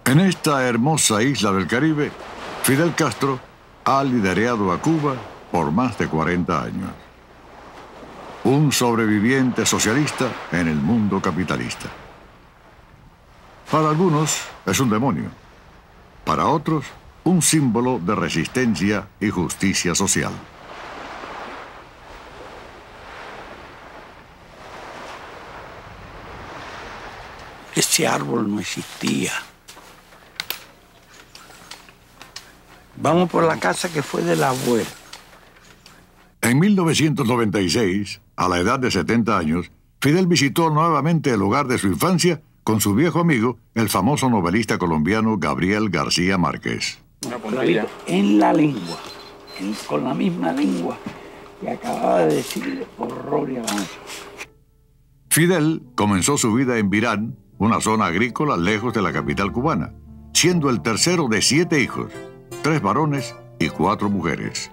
En esta hermosa isla del Caribe, Fidel Castro ha liderado a Cuba por más de 40 años. Un sobreviviente socialista en el mundo capitalista. Para algunos es un demonio. Para otros, un símbolo de resistencia y justicia social. Ese árbol no existía. Vamos por la casa que fue del abuelo. En 1996, a la edad de 70 años, Fidel visitó nuevamente el hogar de su infancia con su viejo amigo, el famoso novelista colombiano Gabriel García Márquez. En la lengua, con la misma lengua que acababa de decir horror y avance. Fidel comenzó su vida en Virán, una zona agrícola lejos de la capital cubana, siendo el tercero de 7 hijos, 3 varones y 4 mujeres.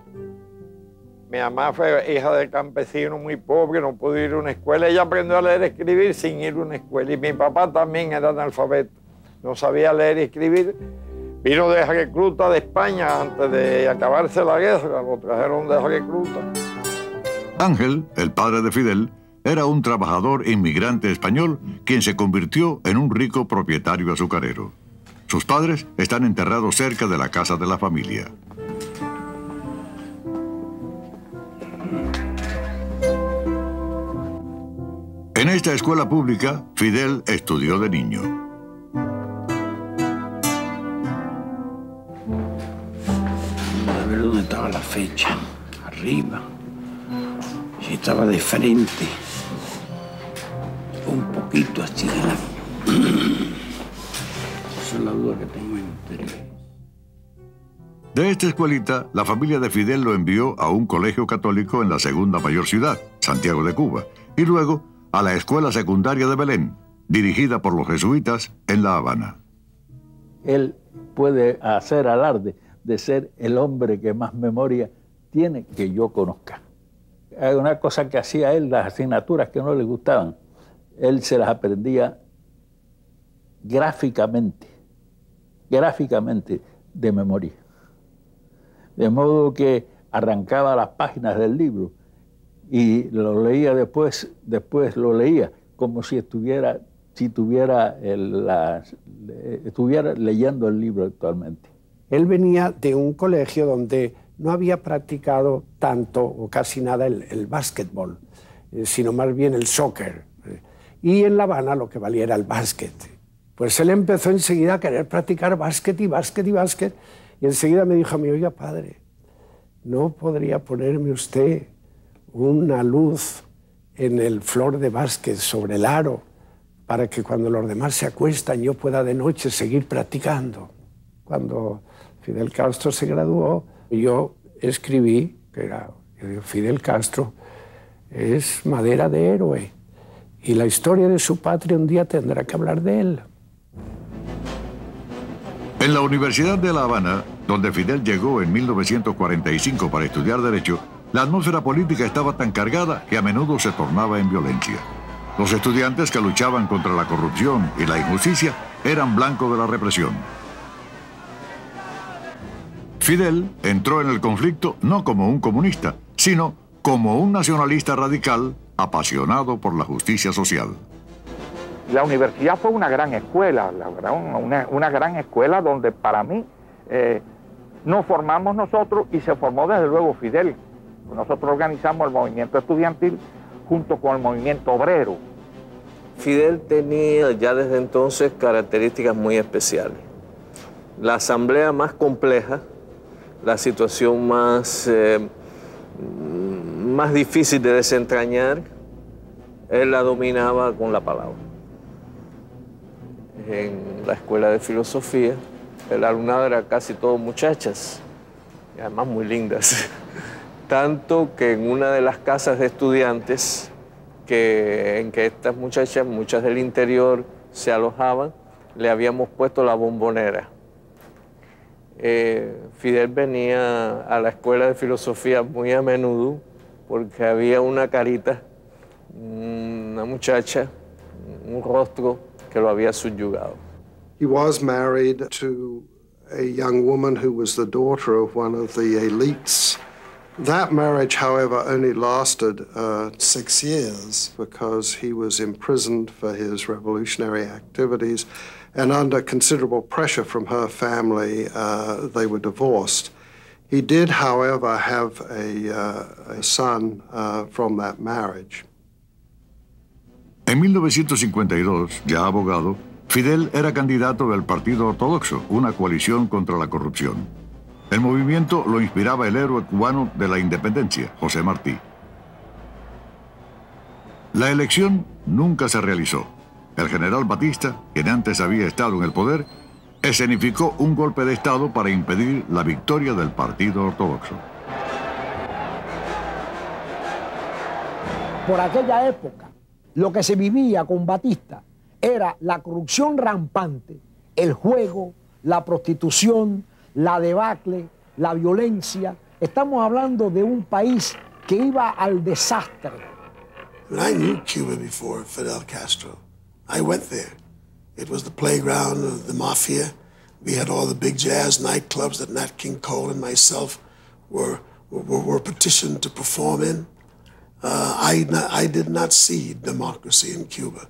Mi mamá fue hija de campesino muy pobre, no pudo ir a una escuela. Ella aprendió a leer y escribir sin ir a una escuela. Y mi papá también era analfabeto, no sabía leer y escribir. Vino de recluta de España antes de acabarse la guerra, lo trajeron de recluta. Ángel, el padre de Fidel, era un trabajador inmigrante español quien se convirtió en un rico propietario azucarero. Sus padres están enterrados cerca de la casa de la familia. En esta escuela pública, Fidel estudió de niño. A ver dónde estaba la fecha. Arriba. Si estaba de frente. Un poquito así. Esa es la duda que tengo entre. De esta escuelita, la familia de Fidel lo envió a un colegio católico en la segunda mayor ciudad, Santiago de Cuba, y luego a la escuela secundaria de Belén, dirigida por los jesuitas en La Habana. Él puede hacer alarde de ser el hombre que más memoria tiene que yo conozca. Hay una cosa que hacía él, las asignaturas que no le gustaban, él se las aprendía gráficamente de memoria. De modo que arrancaba las páginas del libro y lo leía después lo leía como si estuviera leyendo el libro actualmente. Él venía de un colegio donde no había practicado tanto o casi nada el básquetbol, sino más bien el soccer. Y en La Habana lo que valía era el básquet. Pues él empezó enseguida a querer practicar básquet y básquet y básquet. Y enseguida me dijo a mí, oiga, padre, ¿no podría ponerme usted una luz en el flor de básquet sobre el aro para que cuando los demás se acuestan yo pueda de noche seguir practicando? Cuando Fidel Castro se graduó, yo escribí, Fidel Castro es madera de héroe y la historia de su patria un día tendrá que hablar de él. En la Universidad de La Habana, donde Fidel llegó en 1945 para estudiar Derecho, la atmósfera política estaba tan cargada que a menudo se tornaba en violencia. Los estudiantes que luchaban contra la corrupción y la injusticia eran blanco de la represión. Fidel entró en el conflicto no como un comunista, sino como un nacionalista radical apasionado por la justicia social. La universidad fue una gran escuela, una gran escuela donde para mí nos formamos nosotros y se formó desde luego Fidel. Nosotros organizamos el movimiento estudiantil junto con el movimiento obrero. Fidel tenía ya desde entonces características muy especiales. La asamblea más compleja, la situación más difícil de desentrañar, él la dominaba con la palabra. En la escuela de filosofía, el alumnado era casi todo muchachas, y además muy lindas. Tanto que en una de las casas de estudiantes en que estas muchachas, muchas del interior, se alojaban, le habíamos puesto la bombonera. Fidel venía a la escuela de filosofía muy a menudo porque había una carita, una muchacha, un rostro que lo había subyugado. He was married to a young woman who was the daughter of one of the elites. That marriage, however, only lasted 6 years because he was imprisoned for his revolutionary activities, and under considerable pressure from her family, they were divorced. He did, however, have a son from that marriage. En 1952, ya abogado, Fidel era candidato del Partido Ortodoxo, una coalición contra la corrupción. El movimiento lo inspiraba el héroe cubano de la independencia, José Martí. La elección nunca se realizó. El general Batista, quien antes había estado en el poder, escenificó un golpe de Estado para impedir la victoria del Partido Ortodoxo. Por aquella época, lo que se vivía con Batista era la corrupción rampante, el juego, la prostitución, la debacle, la violencia. Estamos hablando de un país que iba al desastre. I knew Cuba before Fidel Castro. I went there. It was the playground of the mafia. We had all the big jazz nightclubs that Nat King Cole and myself were petitioned to perform in. I did not see democracy in Cuba.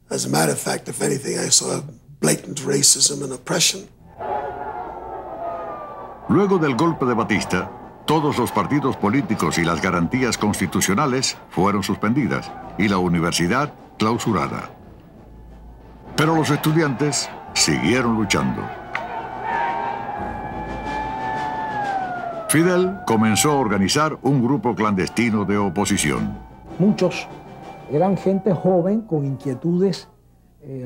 As a matter of fact, if anything, I saw blatant racism and oppression. Luego del golpe de Batista, todos los partidos políticos y las garantías constitucionales fueron suspendidas y la universidad clausurada. Pero los estudiantes siguieron luchando. Fidel comenzó a organizar un grupo clandestino de oposición. Muchos eran gente joven con inquietudes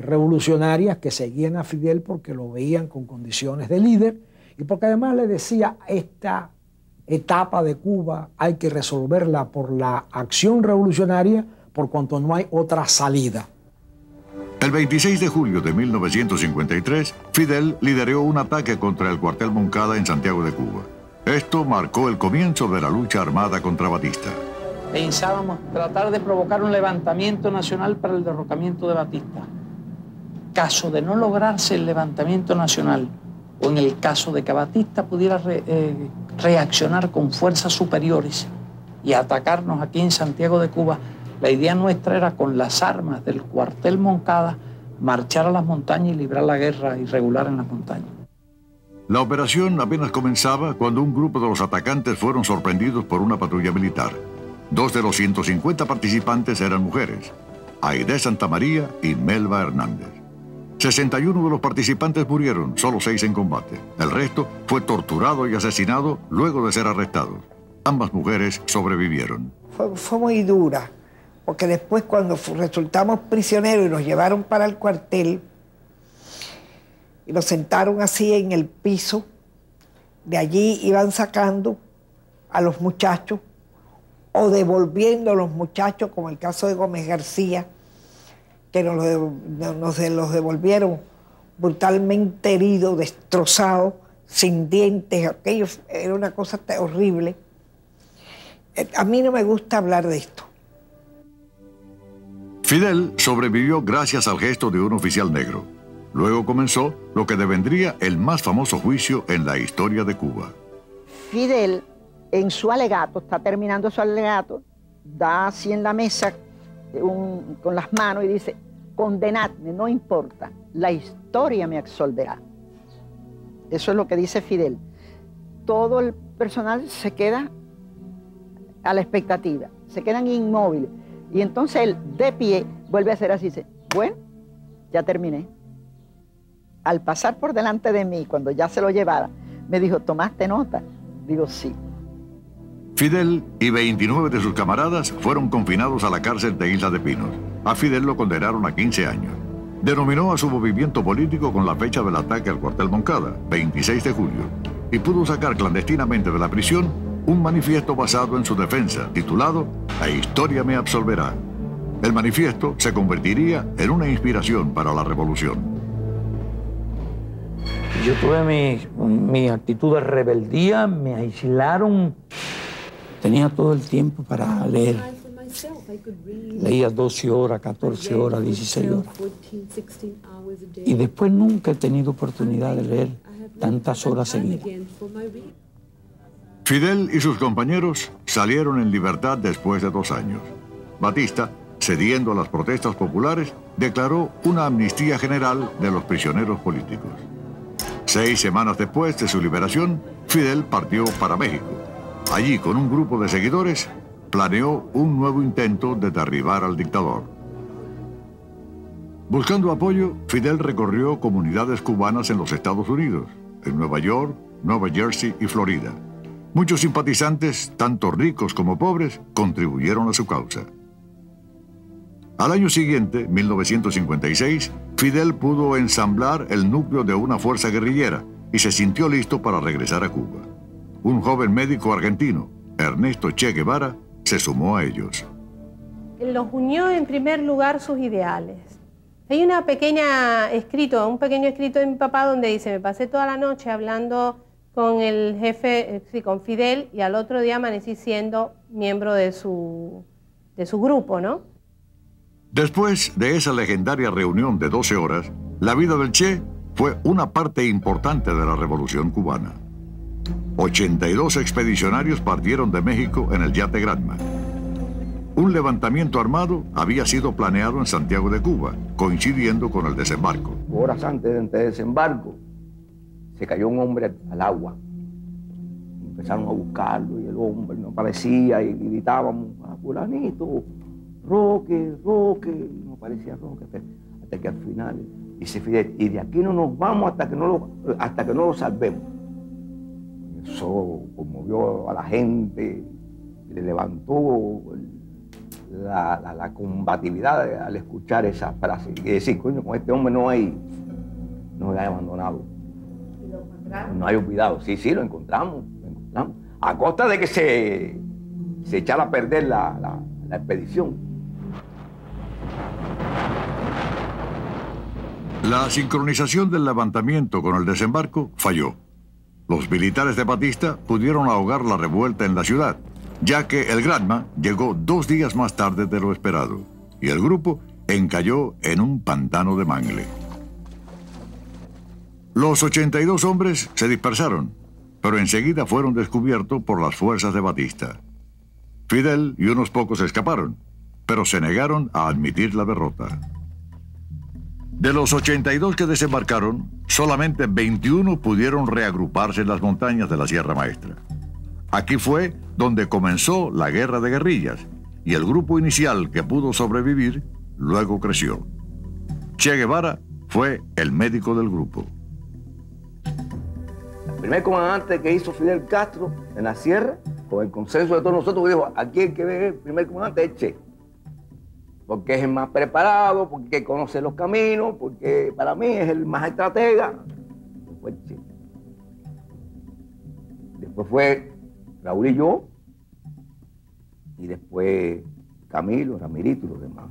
revolucionarias que seguían a Fidel porque lo veían con condiciones de líder y porque además le decía, esta etapa de Cuba hay que resolverla por la acción revolucionaria por cuanto no hay otra salida. El 26 de julio de 1953, Fidel lideró un ataque contra el cuartel Moncada en Santiago de Cuba. Esto marcó el comienzo de la lucha armada contra Batista. Pensábamos tratar de provocar un levantamiento nacional para el derrocamiento de Batista. Caso de no lograrse el levantamiento nacional, o en el caso de que Batista pudiera reaccionar con fuerzas superiores y atacarnos aquí en Santiago de Cuba, la idea nuestra era con las armas del cuartel Moncada marchar a las montañas y librar la guerra irregular en las montañas. La operación apenas comenzaba cuando un grupo de los atacantes fueron sorprendidos por una patrulla militar. 2 de los 150 participantes eran mujeres, Aide Santamaría y Melba Hernández. 61 de los participantes murieron, solo 6 en combate. El resto fue torturado y asesinado luego de ser arrestados. Ambas mujeres sobrevivieron. Fue muy dura, porque después cuando resultamos prisioneros y nos llevaron para el cuartel y nos sentaron así en el piso, de allí iban sacando a los muchachos o devolviendo a los muchachos, como el caso de Gómez García, que nos los devolvieron brutalmente heridos, destrozados, sin dientes. Aquello era una cosa horrible. A mí no me gusta hablar de esto. Fidel sobrevivió gracias al gesto de un oficial negro. Luego comenzó lo que devendría el más famoso juicio en la historia de Cuba. Fidel, en su alegato, está terminando su alegato, da así en la mesa con las manos y dice: condenadme, no importa, la historia me absolverá. Eso es lo que dice Fidel. Todo el personal se queda a la expectativa, se quedan inmóviles. Y entonces él, de pie, vuelve a hacer así, dice: bueno, ya terminé. Al pasar por delante de mí, cuando ya se lo llevara, me dijo: ¿tomaste nota? Digo, sí. Fidel y 29 de sus camaradas fueron confinados a la cárcel de Isla de Pinos. A Fidel lo condenaron a 15 años. Denominó a su movimiento político con la fecha del ataque al cuartel Moncada, 26 de julio, y pudo sacar clandestinamente de la prisión un manifiesto basado en su defensa, titulado La historia me absolverá. El manifiesto se convertiría en una inspiración para la revolución. Yo tuve mi actitud de rebeldía, me aislaron. Tenía todo el tiempo para leer. Leía 12 horas, 14 horas, 16 horas. Y después nunca he tenido oportunidad de leer tantas horas seguidas. Fidel y sus compañeros salieron en libertad después de 2 años. Batista, cediendo a las protestas populares, declaró una amnistía general de los prisioneros políticos. 6 semanas después de su liberación, Fidel partió para México. Allí, con un grupo de seguidores, planeó un nuevo intento de derribar al dictador. Buscando apoyo, Fidel recorrió comunidades cubanas en los Estados Unidos, en Nueva York, Nueva Jersey y Florida. Muchos simpatizantes, tanto ricos como pobres, contribuyeron a su causa. Al año siguiente, 1956, Fidel pudo ensamblar el núcleo de una fuerza guerrillera y se sintió listo para regresar a Cuba. Un joven médico argentino, Ernesto Che Guevara, se sumó a ellos. Los unió en primer lugar sus ideales. Hay un pequeño escrito de mi papá donde dice: me pasé toda la noche hablando con el jefe, con Fidel, y al otro día amanecí siendo miembro de su grupo, ¿no? Después de esa legendaria reunión de 12 horas, la vida del Che fue una parte importante de la Revolución cubana. 82 expedicionarios partieron de México en el yate Granma. Un levantamiento armado había sido planeado en Santiago de Cuba, coincidiendo con el desembarco. Horas antes del desembarco, se cayó un hombre al agua. Empezaron a buscarlo y el hombre no aparecía y gritábamos: a fulanito, Roque, Roque, no aparecía Roque, hasta que al final dice Fidel: y de aquí no nos vamos hasta que no lo salvemos. Eso conmovió a la gente, le levantó la combatividad al escuchar esa frase y decir: coño, con este hombre no hay abandonado. ¿Y lo encontraron? No hay olvidado. Sí, lo encontramos. A costa de que se echara a perder la expedición. La sincronización del levantamiento con el desembarco falló. Los militares de Batista pudieron ahogar la revuelta en la ciudad, ya que el Granma llegó 2 días más tarde de lo esperado, y el grupo encalló en un pantano de mangle. Los 82 hombres se dispersaron, pero enseguida fueron descubiertos por las fuerzas de Batista. Fidel y unos pocos escaparon, pero se negaron a admitir la derrota. De los 82 que desembarcaron, solamente 21 pudieron reagruparse en las montañas de la Sierra Maestra. Aquí fue donde comenzó la guerra de guerrillas, y el grupo inicial que pudo sobrevivir luego creció. Che Guevara fue el médico del grupo. El primer comandante que hizo Fidel Castro en la sierra, con el consenso de todos nosotros, dijo: aquí el que ve el primer comandante es Che. Porque es el más preparado, porque conoce los caminos, porque para mí es el más estratega. Fue Che. Después fue Raúl y yo, y después Camilo, Ramirito y los demás.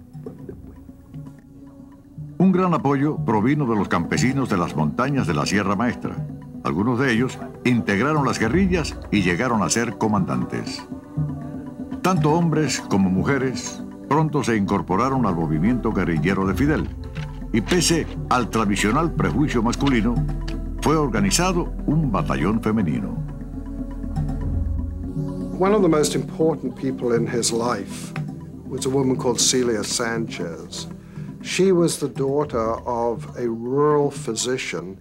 Después. Un gran apoyo provino de los campesinos de las montañas de la Sierra Maestra. Algunos de ellos integraron las guerrillas y llegaron a ser comandantes. Tanto hombres como mujeres pronto se incorporaron al movimiento guerrillero de Fidel, y pese al tradicional prejuicio masculino, fue organizado un batallón femenino. One of the most important people in his life was a woman called Celia Sanchez. She was the daughter of a rural physician.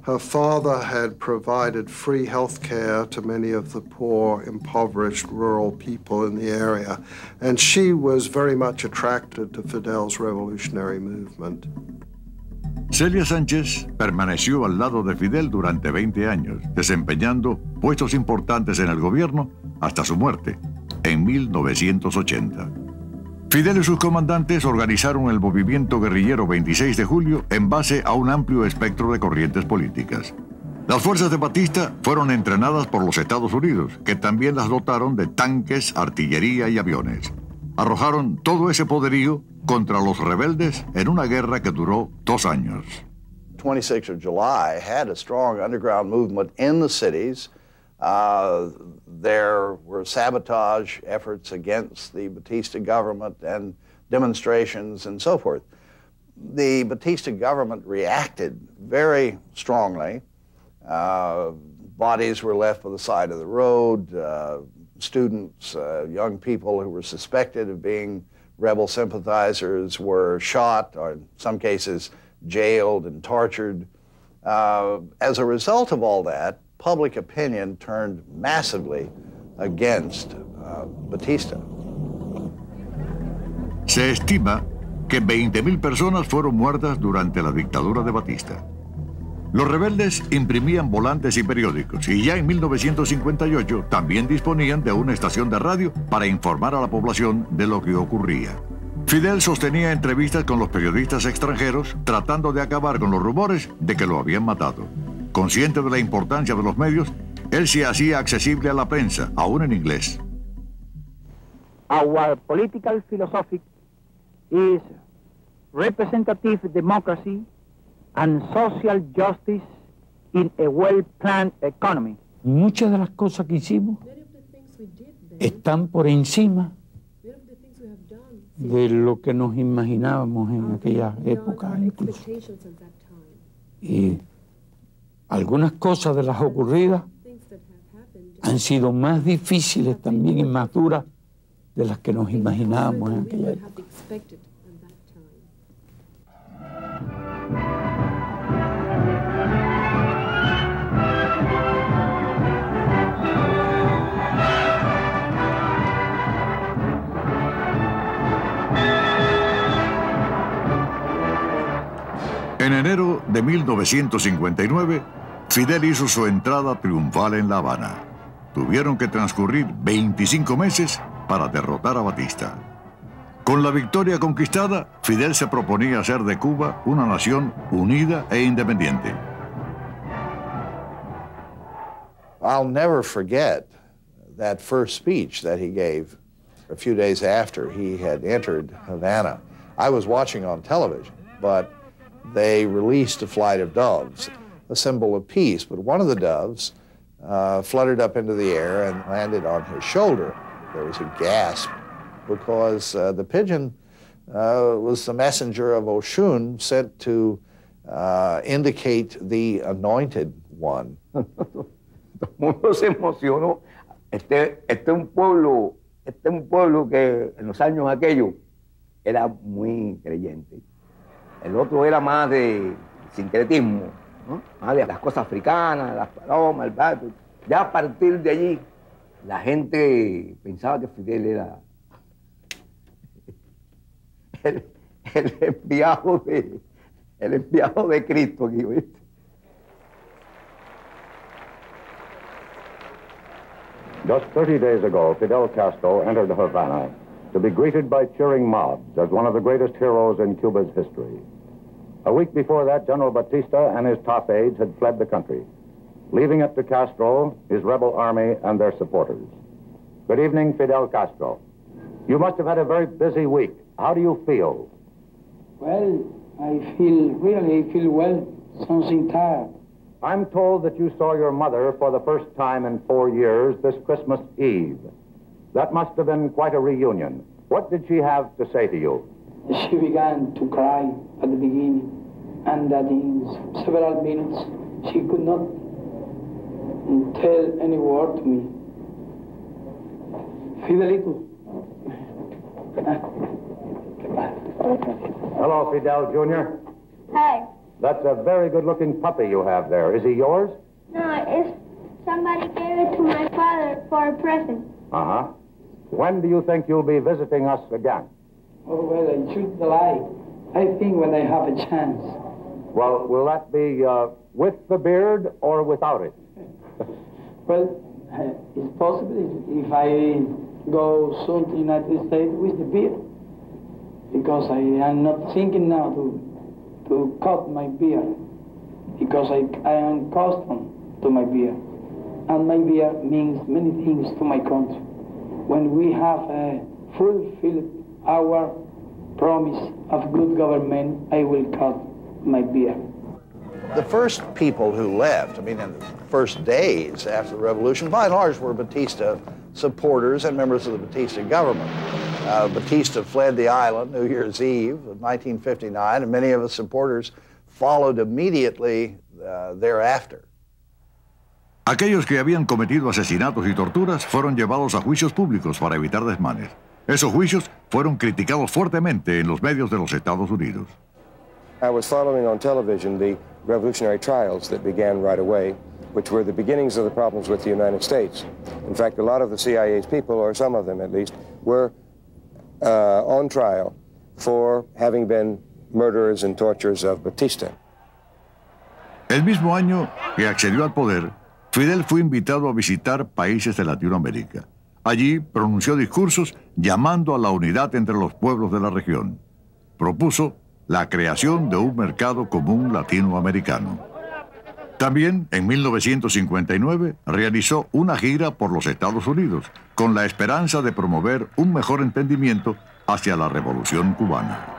Her father had provided free health care to many of the poor, impoverished rural people in the area, and she was very much attracted to Fidel's revolutionary movement. Celia Sánchez permaneció al lado de Fidel durante 20 años, desempeñando puestos importantes en el gobierno hasta su muerte, en 1980. Fidel y sus comandantes organizaron el movimiento guerrillero 26 de julio en base a un amplio espectro de corrientes políticas. Las fuerzas de Batista fueron entrenadas por los Estados Unidos, que también las dotaron de tanques, artillería y aviones. Arrojaron todo ese poderío contra los rebeldes en una guerra que duró 2 años. 26th of July had a strong underground movement in the cities. there were sabotage efforts against the Batista government and demonstrations and so forth. The Batista government reacted very strongly. Bodies were left by the side of the road. Students, young people who were suspected of being rebel sympathizers were shot, or in some cases jailed and tortured. As a result of all that, public opinion turned massively against Batista. Se estima que 20.000 personas fueron muertas durante la dictadura de Batista. Los rebeldes imprimían volantes y periódicos y ya en 1958 también disponían de una estación de radio para informar a la población de lo que ocurría. Fidel sostenía entrevistas con los periodistas extranjeros tratando de acabar con los rumores de que lo habían matado. Consciente de la importancia de los medios, él se hacía accesible a la prensa, aún en inglés. Our political philosophy is representative democracy and social justice in a well-planned economy. Muchas de las cosas que hicimos están por encima de lo que nos imaginábamos en aquella época incluso. Y algunas cosas de las ocurridas han sido más difíciles también y más duras de las que nos imaginábamos en aquella época. En enero de 1959, Fidel hizo su entrada triunfal en La Habana. Tuvieron que transcurrir 25 meses para derrotar a Batista. Con la victoria conquistada, Fidel se proponía hacer de Cuba una nación unida e independiente. I'll never forget that first speech that he gave a few days after he had entered Havana. I was watching on television, but they released a flight of doves, a symbol of peace. But one of the doves fluttered up into the air and landed on his shoulder. There was a gasp because the pigeon was the messenger of Oshun sent to indicate the anointed one. Todo el mundo se emocionó. Este es un pueblo que en los años aquellos era muy creyente. El otro era más de sincretismo, ¿no? Más de las cosas africanas, las palomas, el pato. Ya a partir de allí, la gente pensaba que Fidel era el enviado de Cristo aquí, ¿viste? Just 30 days ago, Fidel Castro entered Havana to be greeted by cheering mobs as one of the greatest heroes in Cuba's history. A week before that, General Batista and his top aides had fled the country, leaving it to Castro, his rebel army, and their supporters. Good evening, Fidel Castro. You must have had a very busy week. How do you feel? Well, I really feel well, something tired. I'm told that you saw your mother for the first time in 4 years this Christmas Eve. That must have been quite a reunion. What did she have to say to you? She began to cry at the beginning, and that in several minutes she could not tell any word to me. Fidelito. Hello, Fidel Jr. Hi. That's a very good-looking puppy you have there. Is he yours? No, somebody gave it to my father for a present. Uh-huh. When do you think you'll be visiting us again? Oh, well, I should lie. I think when I have a chance. Well, will that be with the beard or without it? Well, it's possible if I go soon to the United States with the beard. Because I am not thinking now to cut my beard. Because I am accustomed to my beard. And my beard means many things to my country. When we have fulfilled our promise of good government, I will cut my beard. The first people who left, I mean, in the first days after the revolution, by and large were Batista supporters and members of the Batista government. Batista fled the island New Year's Eve of 1959, and many of his supporters followed immediately thereafter. Aquellos que habían cometido asesinatos y torturas fueron llevados a juicios públicos para evitar desmanes. Esos juicios fueron criticados fuertemente en los medios de los Estados Unidos. I was following on television the revolutionary trials that began right away, which were the beginnings of the problems with the United States. In fact, a lot of the CIA's people, or some of them at least, were on trial for having been murderers and torturers of Batista. El mismo año que accedió al poder, Fidel fue invitado a visitar países de Latinoamérica. Allí pronunció discursos llamando a la unidad entre los pueblos de la región. Propuso la creación de un mercado común latinoamericano. También, en 1959, realizó una gira por los Estados Unidos con la esperanza de promover un mejor entendimiento hacia la Revolución cubana.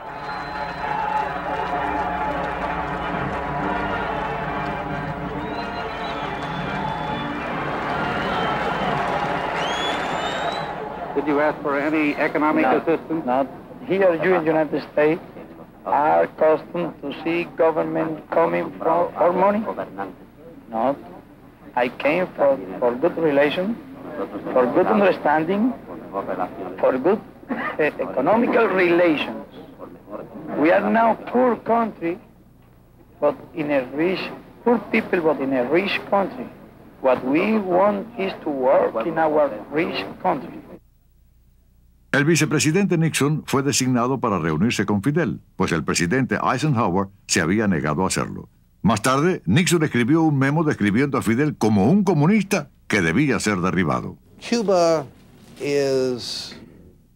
Did you ask for any economic assistance? Not here. You in the United States are accustomed to see government coming from for money. Not. I came for good relations, for good understanding, for good economical relations. We are now poor country, but in a rich, poor people, but in a rich country. What we want is to work in our rich country. El vicepresidente Nixon fue designado para reunirse con Fidel, pues el presidente Eisenhower se había negado a hacerlo. Más tarde, Nixon escribió un memo describiendo a Fidel como un comunista que debía ser derribado. Cuba is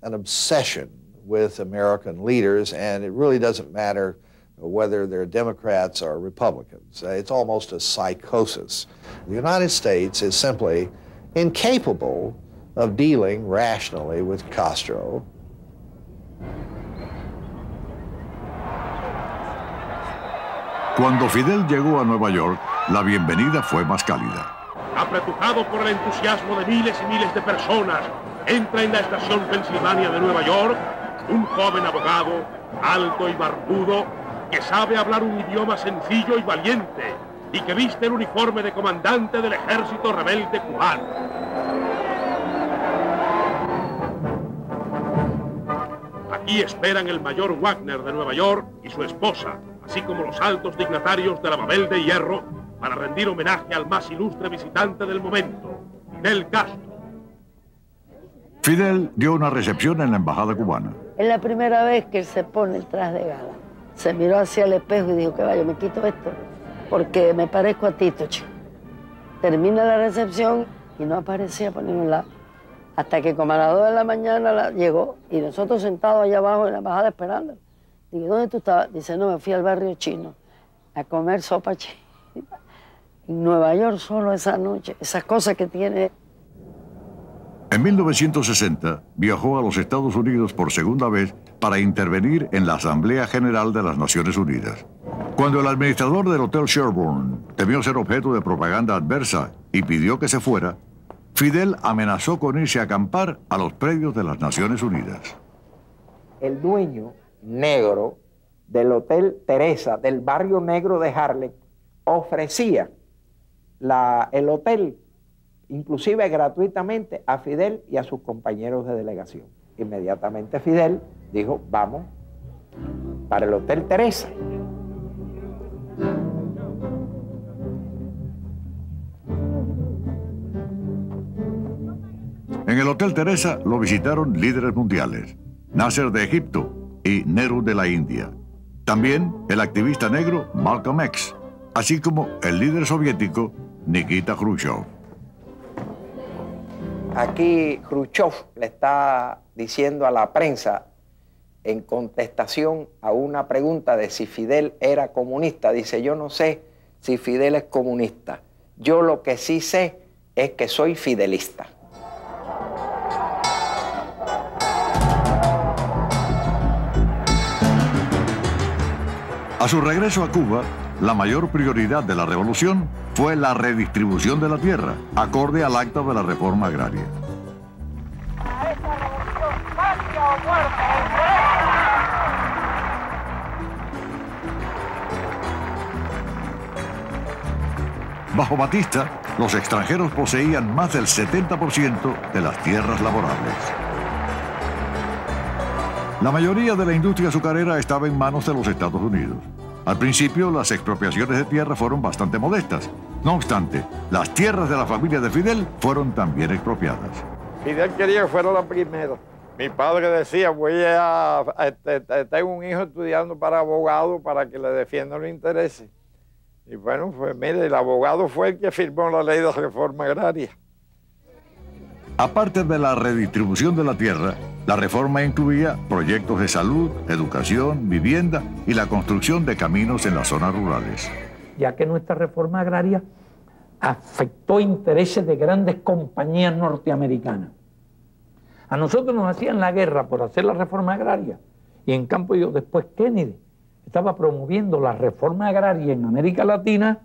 an obsession with American leaders, and it really doesn't matter whether they're Democrats or Republicans. It's almost a psychosis. The United States is simply incapable of dealing rationally with Castro. Cuando Fidel llegó a Nueva York, la bienvenida fue más cálida. Apretujado por el entusiasmo de miles y miles de personas, entra en la estación Pensilvania de Nueva York un joven abogado, alto y barbudo, que sabe hablar un idioma sencillo y valiente y que viste el uniforme de comandante del ejército rebelde cubano. Aquí esperan el mayor Wagner de Nueva York y su esposa, así como los altos dignatarios de la Babel de Hierro, para rendir homenaje al más ilustre visitante del momento, Fidel Castro. Fidel dio una recepción en la embajada cubana. Es la primera vez que él se pone el traje de gala. Se miró hacia el espejo y dijo que vaya, me quito esto porque me parezco a Tito, chico. Termina la recepción y no aparecía por ningún lado. Hasta que como a las 2 de la mañana llegó y nosotros sentados allá abajo en la embajada esperando. Digo, ¿dónde tú estabas? Dice, no, me fui al barrio chino a comer sopa china. En Nueva York solo esa noche, esas cosas que tiene. En 1960 viajó a los Estados Unidos por segunda vez para intervenir en la Asamblea General de las Naciones Unidas. Cuando el administrador del Hotel Sherbourne temió ser objeto de propaganda adversa y pidió que se fuera, Fidel amenazó con irse a acampar a los predios de las Naciones Unidas. El dueño negro del Hotel Teresa, del barrio negro de Harlem, ofrecía el hotel, inclusive gratuitamente, a Fidel y a sus compañeros de delegación. Inmediatamente Fidel dijo, vamos para el Hotel Teresa. En el Hotel Teresa lo visitaron líderes mundiales, Nasser de Egipto y Nehru de la India. También el activista negro Malcolm X, así como el líder soviético Nikita Khrushchev. Aquí Khrushchev le está diciendo a la prensa, en contestación a una pregunta de si Fidel era comunista, dice, yo no sé si Fidel es comunista, yo lo que sí sé es que soy fidelista. A su regreso a Cuba, la mayor prioridad de la revolución fue la redistribución de la tierra, acorde al acta de la reforma agraria. Bajo Batista, los extranjeros poseían más del 70% de las tierras laborables. La mayoría de la industria azucarera estaba en manos de los Estados Unidos. Al principio, las expropiaciones de tierra fueron bastante modestas. No obstante, las tierras de la familia de Fidel fueron también expropiadas. Fidel quería que fuera la primera. Mi padre decía, tengo un hijo estudiando para abogado para que le defienda los intereses. Y bueno, pues mire, el abogado fue el que firmó la ley de reforma agraria. Aparte de la redistribución de la tierra, la reforma incluía proyectos de salud, educación, vivienda y la construcción de caminos en las zonas rurales. Ya que nuestra reforma agraria afectó intereses de grandes compañías norteamericanas. A nosotros nos hacían la guerra por hacer la reforma agraria y en cambio después Kennedy estaba promoviendo la reforma agraria en América Latina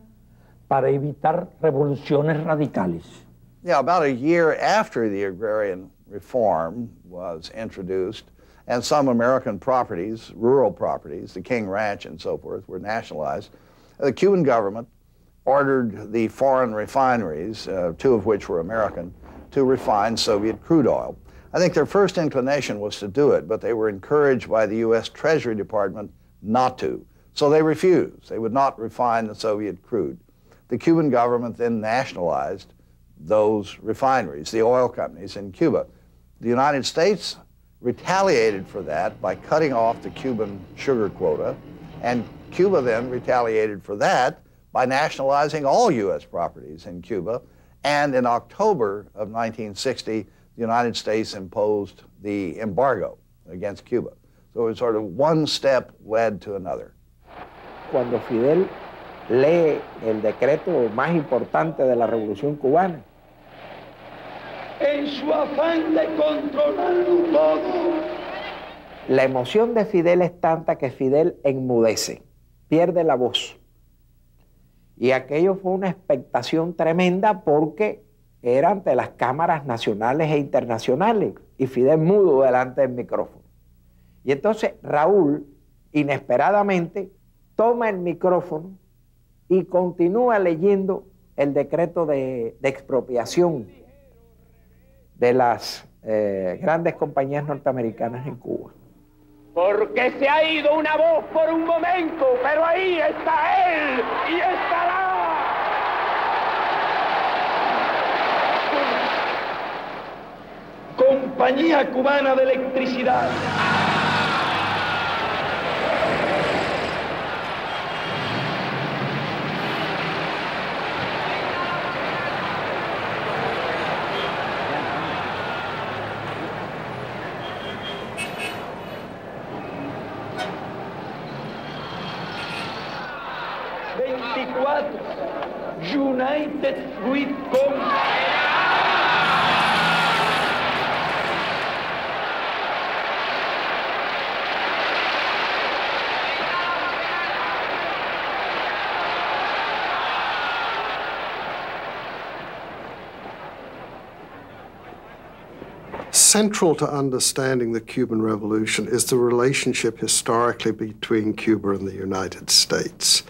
para evitar revoluciones radicales. Yeah, about a year after the agrarian reform was introduced, and some American properties, rural properties, the King Ranch and so forth, were nationalized, the Cuban government ordered the foreign refineries, two of which were American, to refine Soviet crude oil. I think their first inclination was to do it, but they were encouraged by the U.S. Treasury Department not to. So they refused. They would not refine the Soviet crude. The Cuban government then nationalized those refineries, the oil companies in Cuba. The United States retaliated for that by cutting off the Cuban sugar quota, and Cuba then retaliated for that by nationalizing all U.S. properties in Cuba. And in October of 1960, the United States imposed the embargo against Cuba. So it was sort of one step led to another. Cuando Fidel lee el decreto más importante de la Revolución Cubana, en su afán de controlarlo todo, la emoción de Fidel es tanta que Fidel enmudece, pierde la voz. Y aquello fue una expectación tremenda porque era ante las cámaras nacionales e internacionales y Fidel mudo delante del micrófono. Y entonces Raúl, inesperadamente, toma el micrófono y continúa leyendo el decreto de expropiación de las grandes compañías norteamericanas en Cuba. Porque se ha ido una voz por un momento, pero ahí está él y estará. Compañía Cubana de Electricidad. United Fruit Company. Central to understanding the Cuban Revolution is the relationship historically between Cuba and the United States.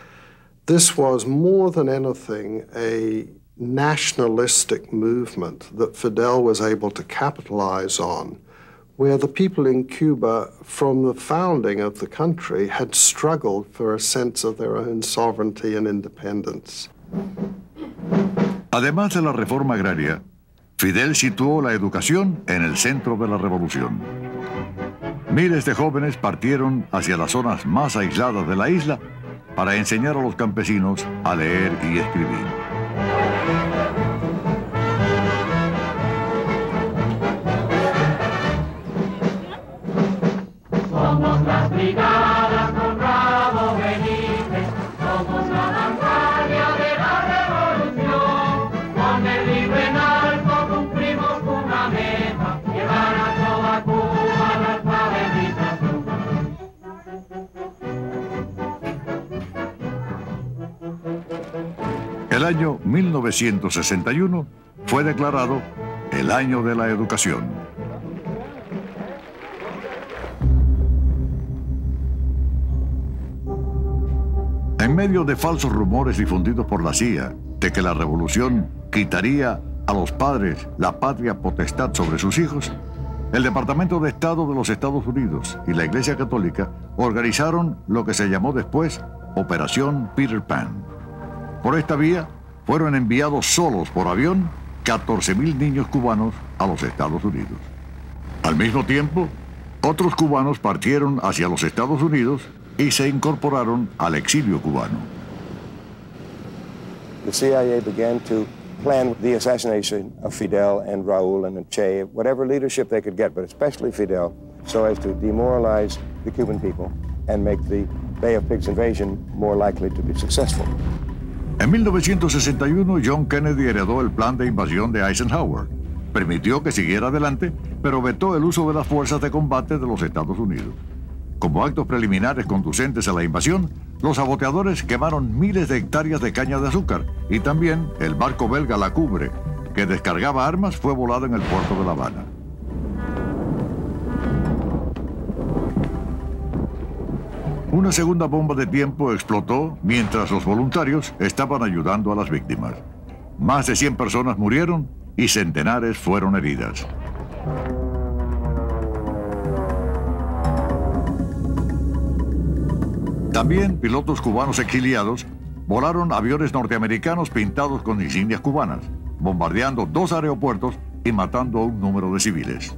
This was more than anything a nationalistic movement that Fidel was able to capitalize on, where the people in Cuba, from the founding of the country, had struggled for a sense of their own sovereignty and independence. Además de la reforma agraria, Fidel situó la educación en el centro de la revolución. Miles de jóvenes partieron hacia las zonas más aisladas de la isla para enseñar a los campesinos a leer y escribir. Somos las brigadas con Rabo Benítez, somos la vanguardia de la revolución. Con el libro en alto cumplimos una meta, llevar a toda Cuba la alfabetización. año 1961 fue declarado el Año de la Educación. En medio de falsos rumores difundidos por la CIA de que la revolución quitaría a los padres la patria potestad sobre sus hijos, el Departamento de Estado de los Estados Unidos y la Iglesia Católica organizaron lo que se llamó después Operación Peter Pan. Por esta vía fueron enviados solos por avión 14.000 niños cubanos a los Estados Unidos. Al mismo tiempo, otros cubanos partieron hacia los Estados Unidos y se incorporaron al exilio cubano. The CIA began to plan the assassination of Fidel and Raúl and Che, whatever leadership they could get, but especially Fidel, so as to demoralize the Cuban people and make the Bay of Pigs invasion more likely to be successful. En 1961, John Kennedy heredó el plan de invasión de Eisenhower. Permitió que siguiera adelante, pero vetó el uso de las fuerzas de combate de los Estados Unidos. Como actos preliminares conducentes a la invasión, los saboteadores quemaron miles de hectáreas de caña de azúcar y también el barco belga La Cubre, que descargaba armas, fue volado en el puerto de La Habana. Una segunda bomba de tiempo explotó mientras los voluntarios estaban ayudando a las víctimas. Más de 100 personas murieron y centenares fueron heridas. También pilotos cubanos exiliados volaron aviones norteamericanos pintados con insignias cubanas, bombardeando 2 aeropuertos y matando a un número de civiles.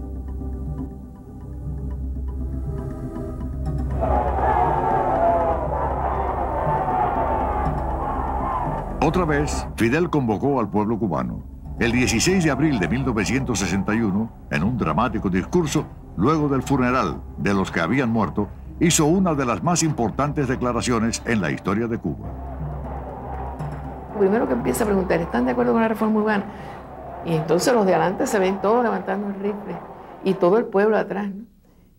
Otra vez, Fidel convocó al pueblo cubano. El 16 de abril de 1961, en un dramático discurso, luego del funeral de los que habían muerto, hizo una de las más importantes declaraciones en la historia de Cuba. Primero que empieza a preguntar, ¿están de acuerdo con la reforma urbana? Y entonces los de adelante se ven todos levantando el rifle y todo el pueblo atrás, ¿no?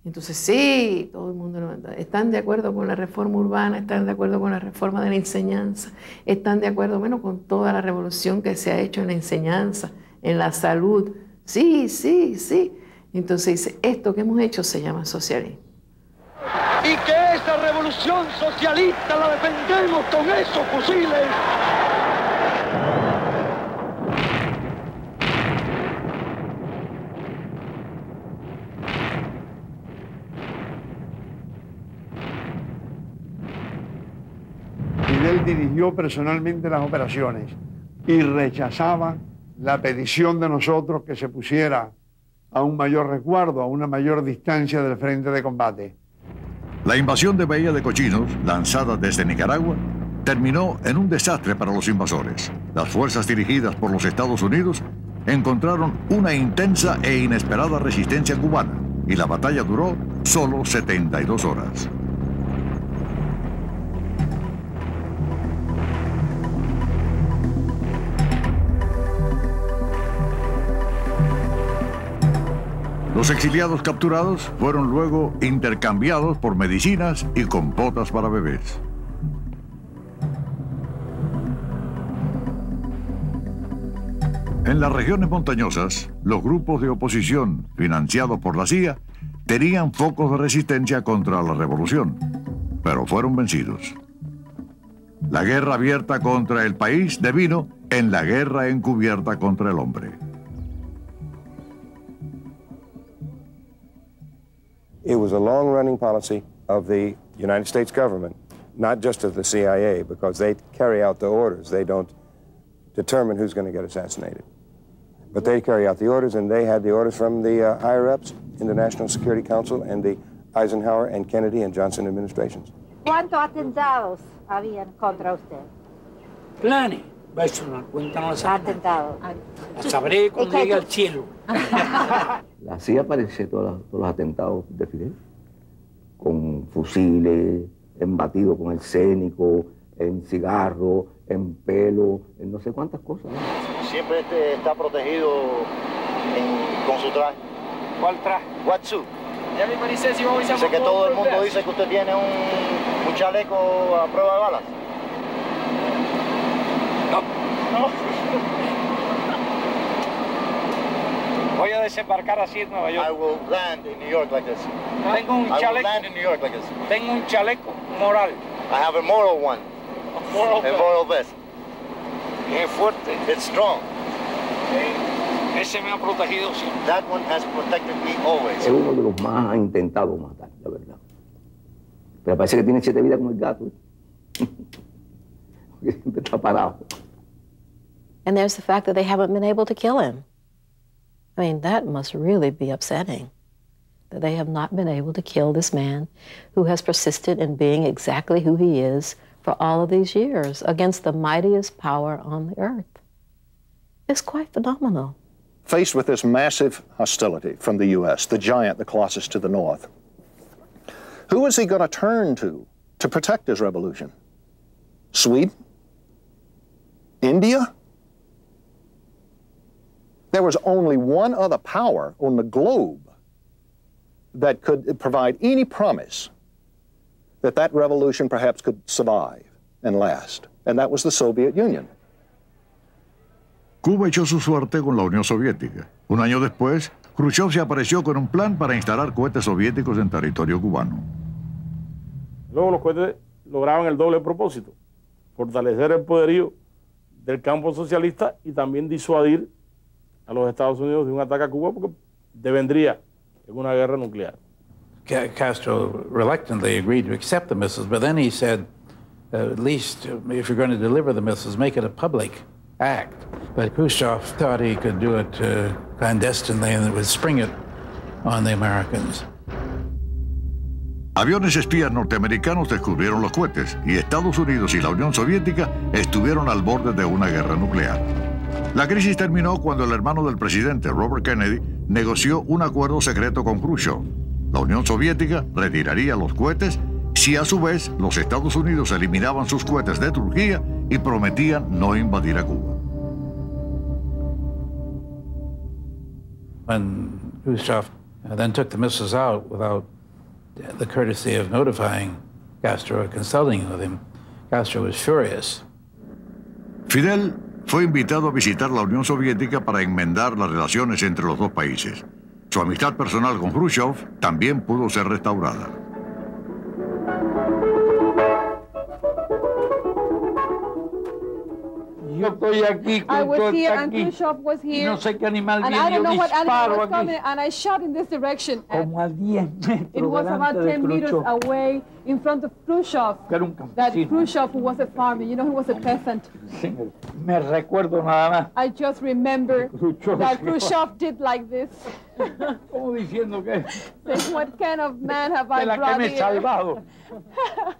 Entonces sí, todo el mundo levanta. ¿Están de acuerdo con la reforma urbana? ¿Están de acuerdo con la reforma de la enseñanza? ¿Están de acuerdo, bueno, con toda la revolución que se ha hecho en la enseñanza, en la salud? Sí, sí, sí. Entonces dice, esto que hemos hecho se llama socialismo. Y que esa revolución socialista la defendemos con esos fusiles. Fidel dirigió personalmente las operaciones y rechazaba la petición de nosotros que se pusiera a un mayor resguardo, a una mayor distancia del frente de combate. La invasión de Bahía de Cochinos, lanzada desde Nicaragua, terminó en un desastre para los invasores. Las fuerzas dirigidas por los Estados Unidos encontraron una intensa e inesperada resistencia cubana y la batalla duró solo 72 horas. Los exiliados capturados fueron luego intercambiados por medicinas y compotas para bebés. En las regiones montañosas, los grupos de oposición financiados por la CIA tenían focos de resistencia contra la revolución, pero fueron vencidos. La guerra abierta contra el país devino en la guerra encubierta contra el hombre. It was a long-running policy of the United States government, not just of the CIA, because they carry out the orders. They don't determine who's going to get assassinated. But they carry out the orders, and they had the orders from the higher-ups in the National Security Council and the Eisenhower and Kennedy and Johnson administrations. ¿Cuántos atentados habían contra usted? Planes. Eso no cuentan los atentados. La sabré cuando llegue al cielo. La CIA aparece todos los atentados de Fidel, con fusiles, embatidos con arsénico, en cigarro, en pelo, en no sé cuántas cosas, ¿no? Siempre está protegido con su traje. ¿Cuál traje? Wetsuit. Ya me parece si vamos a Dice que todo el mundo dice que usted tiene un chaleco a prueba de balas. No. desembarcar así en Nueva York. I will land in New York like this. Tengo un I will chaleco. land in New York like this. Tengo un chaleco moral. I have a moral one. A moral A moral vest. Es fuerte. It's strong. Ese me ha protegido siempre. That one has protected me always. Es uno de los más intentados matar, la verdad. Pero parece que tiene 7 vidas como el gato. Porque siempre está parado. And there's the fact that they haven't been able to kill him. I mean, that must really be upsetting, that they have not been able to kill this man who has persisted in being exactly who he is for all of these years against the mightiest power on the earth. It's quite phenomenal. Faced with this massive hostility from the U.S., the giant, the Colossus to the north, who is he going to turn to protect his revolution? Sweden? India? There was only one other power on the globe that could provide any promise that that revolution perhaps could survive and last, and that was the Soviet Union. Cuba echó su suerte con la Unión Soviética. Un año después, Khrushchev se apareció con un plan para instalar cohetes soviéticos en territorio cubano. Luego los cohetes lograban el doble propósito: fortalecer el poderío del campo socialista y también disuadir a los Estados Unidos de un ataque a Cuba, porque devendría en una guerra nuclear. Castro reluctantly agreed to accept the missiles, but then he said, at least if you're going to deliver the missiles, make it a public act. But Khrushchev thought he could do it clandestinely and it would spring it on the Americans. Aviones espías norteamericanos descubrieron los cohetes y Estados Unidos y la Unión Soviética estuvieron al borde de una guerra nuclear. La crisis terminó cuando el hermano del presidente, Robert Kennedy, negoció un acuerdo secreto con Khrushchev. La Unión Soviética retiraría los cohetes si a su vez los Estados Unidos eliminaban sus cohetes de Turquía y prometían no invadir a Cuba. When Khrushchev then took the missiles out without the courtesy of notifying Castro or consulting with him, Castro was furious. Fidel fue invitado a visitar la Unión Soviética para enmendar las relaciones entre los dos países. Su amistad personal con Khrushchev también pudo ser restaurada. Yo estoy aquí, I was Khrushchev here está and aquí. Khrushchev was here. No sé qué animal And viene, I don't yo know what animal disparo was aquí. coming, and I shot in this direction. And Como a 10 metros it was about delante de 10 meters Khrushchev. away in front of Khrushchev. Que era un That campesino. Khrushchev, who was a farmer, you know, he was a peasant. Sí, me recuerdo nada más. I just remember Khrushchev. that Khrushchev did like this. Como diciendo que Saying, what kind of man have de I la que brought me he here? salvado.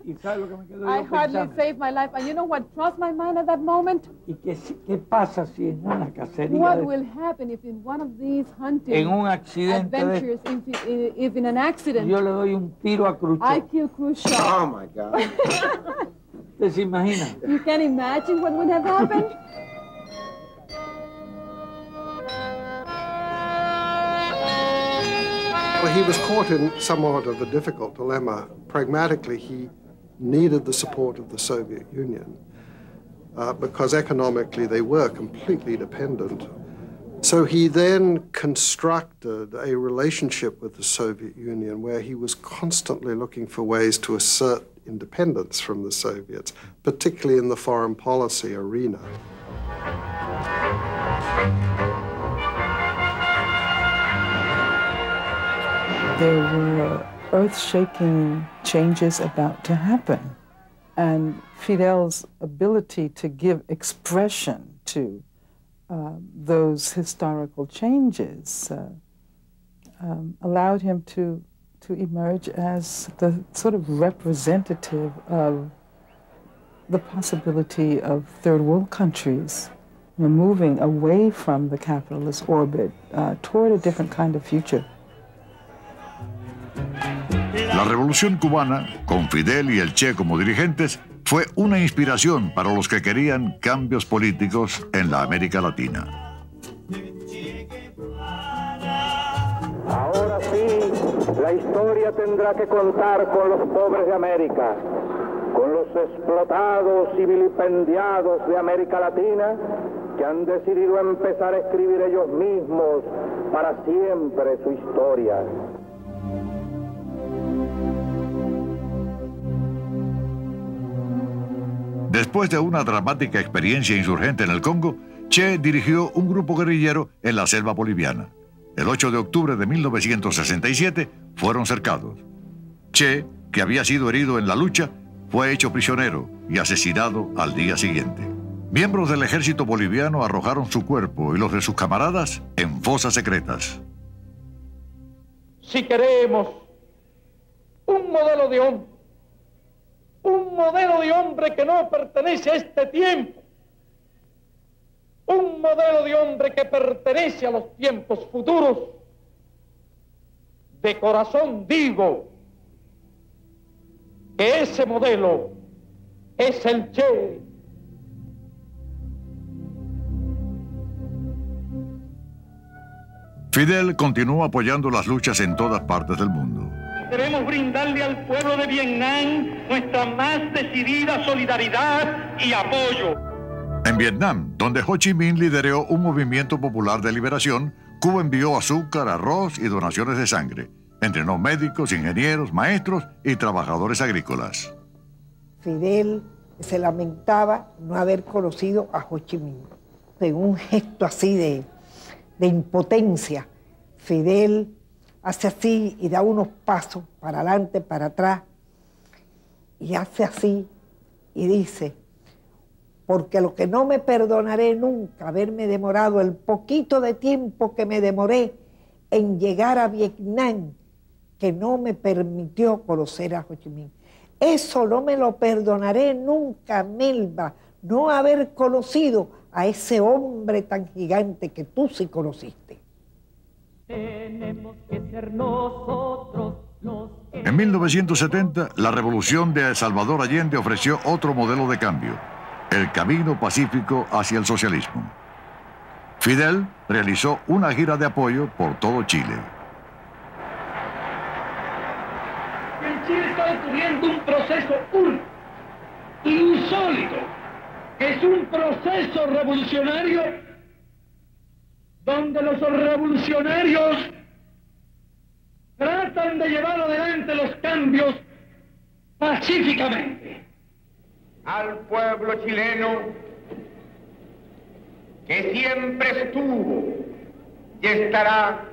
¿Y sabe lo que me quedo I yo hardly pensando? saved my life. And you know what crossed my mind at that moment? ¿Y qué pasa si en una cacería, What de- will happen if in one of these hunting en un accidente de- adventures, if in an accident, yo le doy un tiro a I Khrushchev? kill Khrushchev? Oh my God. ¿Usted se imagina? You can imagine what would have happened? Well, he was caught in somewhat of a difficult dilemma. Pragmatically, he needed the support of the Soviet Union because economically they were completely dependent. So he then constructed a relationship with the Soviet Union where he was constantly looking for ways to assert independence from the Soviets, particularly in the foreign policy arena. There were earth-shaking changes about to happen, and Fidel's ability to give expression to those historical changes allowed him to emerge as the sort of representative of the possibility of third world countries, you know, moving away from the capitalist orbit toward a different kind of future. La Revolución Cubana, con Fidel y el Che como dirigentes, fue una inspiración para los que querían cambios políticos en la América Latina. Ahora sí, la historia tendrá que contar con los pobres de América, con los explotados y vilipendiados de América Latina, que han decidido empezar a escribir ellos mismos para siempre su historia. Después de una dramática experiencia insurgente en el Congo, Che dirigió un grupo guerrillero en la selva boliviana. El 8 de octubre de 1967 fueron cercados. Che, que había sido herido en la lucha, fue hecho prisionero y asesinado al día siguiente. Miembros del ejército boliviano arrojaron su cuerpo y los de sus camaradas en fosas secretas. Si queremos un modelo de hombre que no pertenece a este tiempo, un modelo de hombre que pertenece a los tiempos futuros, de corazón digo que ese modelo es el Che. Fidel continuó apoyando las luchas en todas partes del mundo. Queremos brindarle al pueblo de Vietnam nuestra más decidida solidaridad y apoyo. En Vietnam, donde Ho Chi Minh lideró un movimiento popular de liberación, Cuba envió azúcar, arroz y donaciones de sangre. Entrenó médicos, ingenieros, maestros y trabajadores agrícolas. Fidel se lamentaba no haber conocido a Ho Chi Minh. En un gesto así de impotencia, Fidel hace así y da unos pasos para adelante, para atrás, y hace así y dice: porque lo que no me perdonaré nunca, haberme demorado el poquito de tiempo que me demoré en llegar a Vietnam, que no me permitió conocer a Ho Chi Minh. Eso no me lo perdonaré nunca, Melba, no haber conocido a ese hombre tan gigante que tú sí conociste. Tenemos que ser nosotros los que... En 1970, la revolución de Salvador Allende ofreció otro modelo de cambio: el camino pacífico hacia el socialismo. Fidel realizó una gira de apoyo por todo Chile. En Chile está ocurriendo un proceso único, insólito, que es un proceso revolucionario donde los revolucionarios tratan de llevar adelante los cambios pacíficamente. Al pueblo chileno que siempre estuvo y estará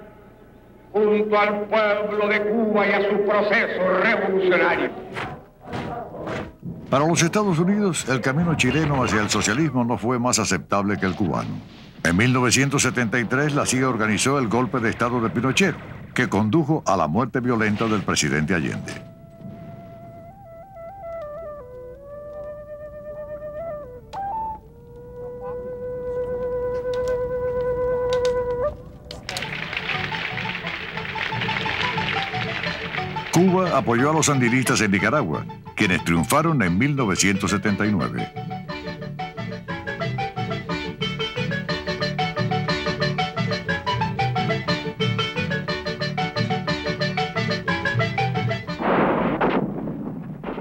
junto al pueblo de Cuba y a su proceso revolucionario. Para los Estados Unidos, el camino chileno hacia el socialismo no fue más aceptable que el cubano. En 1973, la CIA organizó el golpe de Estado de Pinochet, que condujo a la muerte violenta del presidente Allende. Cuba apoyó a los sandinistas en Nicaragua, quienes triunfaron en 1979.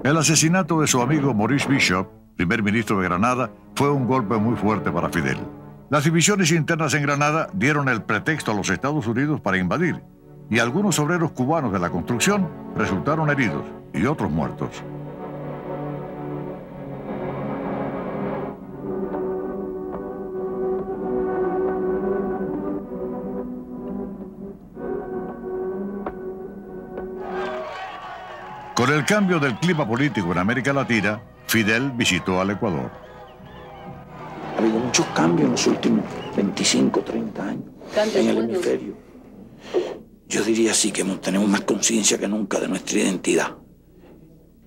El asesinato de su amigo Maurice Bishop, primer ministro de Granada, fue un golpe muy fuerte para Fidel. Las divisiones internas en Granada dieron el pretexto a los Estados Unidos para invadir, y algunos obreros cubanos de la construcción resultaron heridos y otros muertos. Con el cambio del clima político en América Latina, Fidel visitó al Ecuador. Ha habido muchos cambios en los últimos 25, 30 años en el hemisferio. Yo diría sí que tenemos más conciencia que nunca de nuestra identidad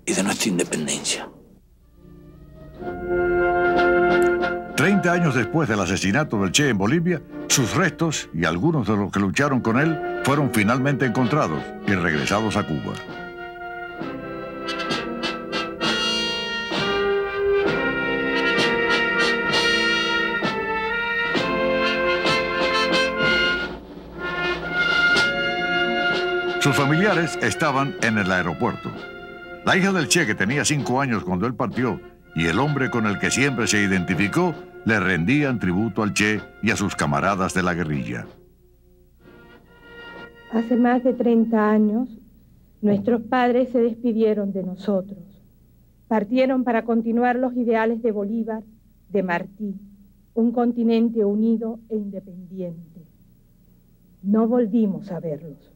y de nuestra independencia. 30 años después del asesinato del Che en Bolivia, sus restos y algunos de los que lucharon con él fueron finalmente encontrados y regresados a Cuba. Sus familiares estaban en el aeropuerto. La hija del Che, que tenía 5 años cuando él partió, y el hombre con el que siempre se identificó, le rendían tributo al Che y a sus camaradas de la guerrilla. Hace más de 30 años, nuestros padres se despidieron de nosotros. Partieron para continuar los ideales de Bolívar, de Martí, un continente unido e independiente. No volvimos a verlos.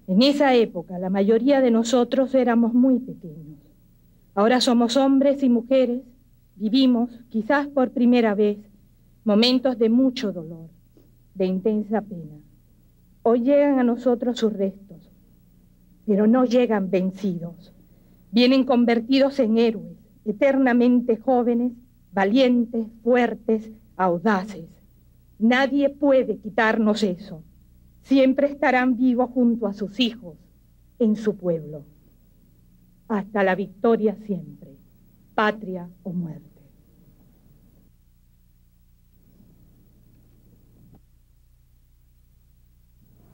En esa época, la mayoría de nosotros éramos muy pequeños. Ahora somos hombres y mujeres, vivimos, quizás por primera vez, momentos de mucho dolor, de intensa pena. Hoy llegan a nosotros sus restos, pero no llegan vencidos. Vienen convertidos en héroes, eternamente jóvenes, valientes, fuertes, audaces. Nadie puede quitarnos eso. Siempre estarán vivos junto a sus hijos, en su pueblo. Hasta la victoria siempre, patria o muerte.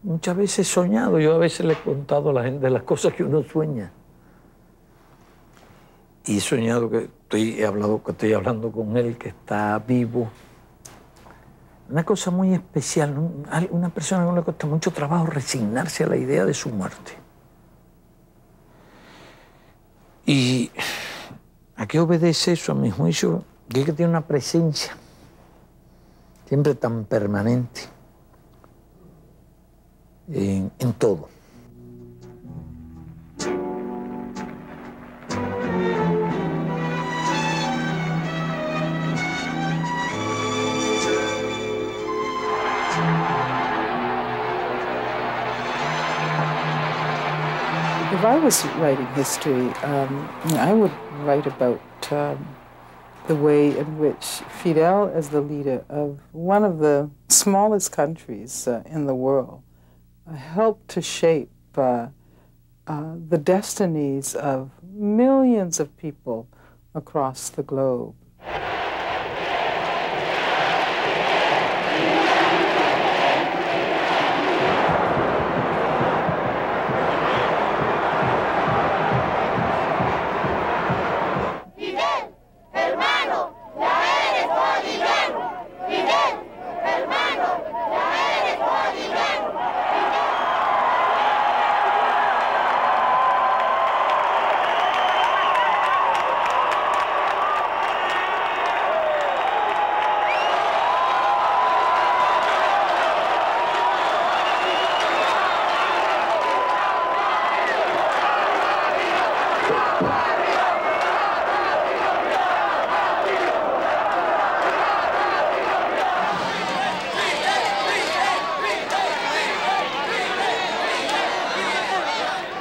Muchas veces he soñado, yo a veces le he contado a la gente las cosas que uno sueña. Y he soñado que estoy hablando con él, que está vivo. Una cosa muy especial, una persona que le cuesta mucho trabajo resignarse a la idea de su muerte. ¿Y a qué obedece eso, a mi juicio? Que tiene una presencia siempre tan permanente en todo. If I was writing history, I would write about the way in which Fidel, as the leader of one of the smallest countries in the world, helped to shape the destinies of millions of people across the globe.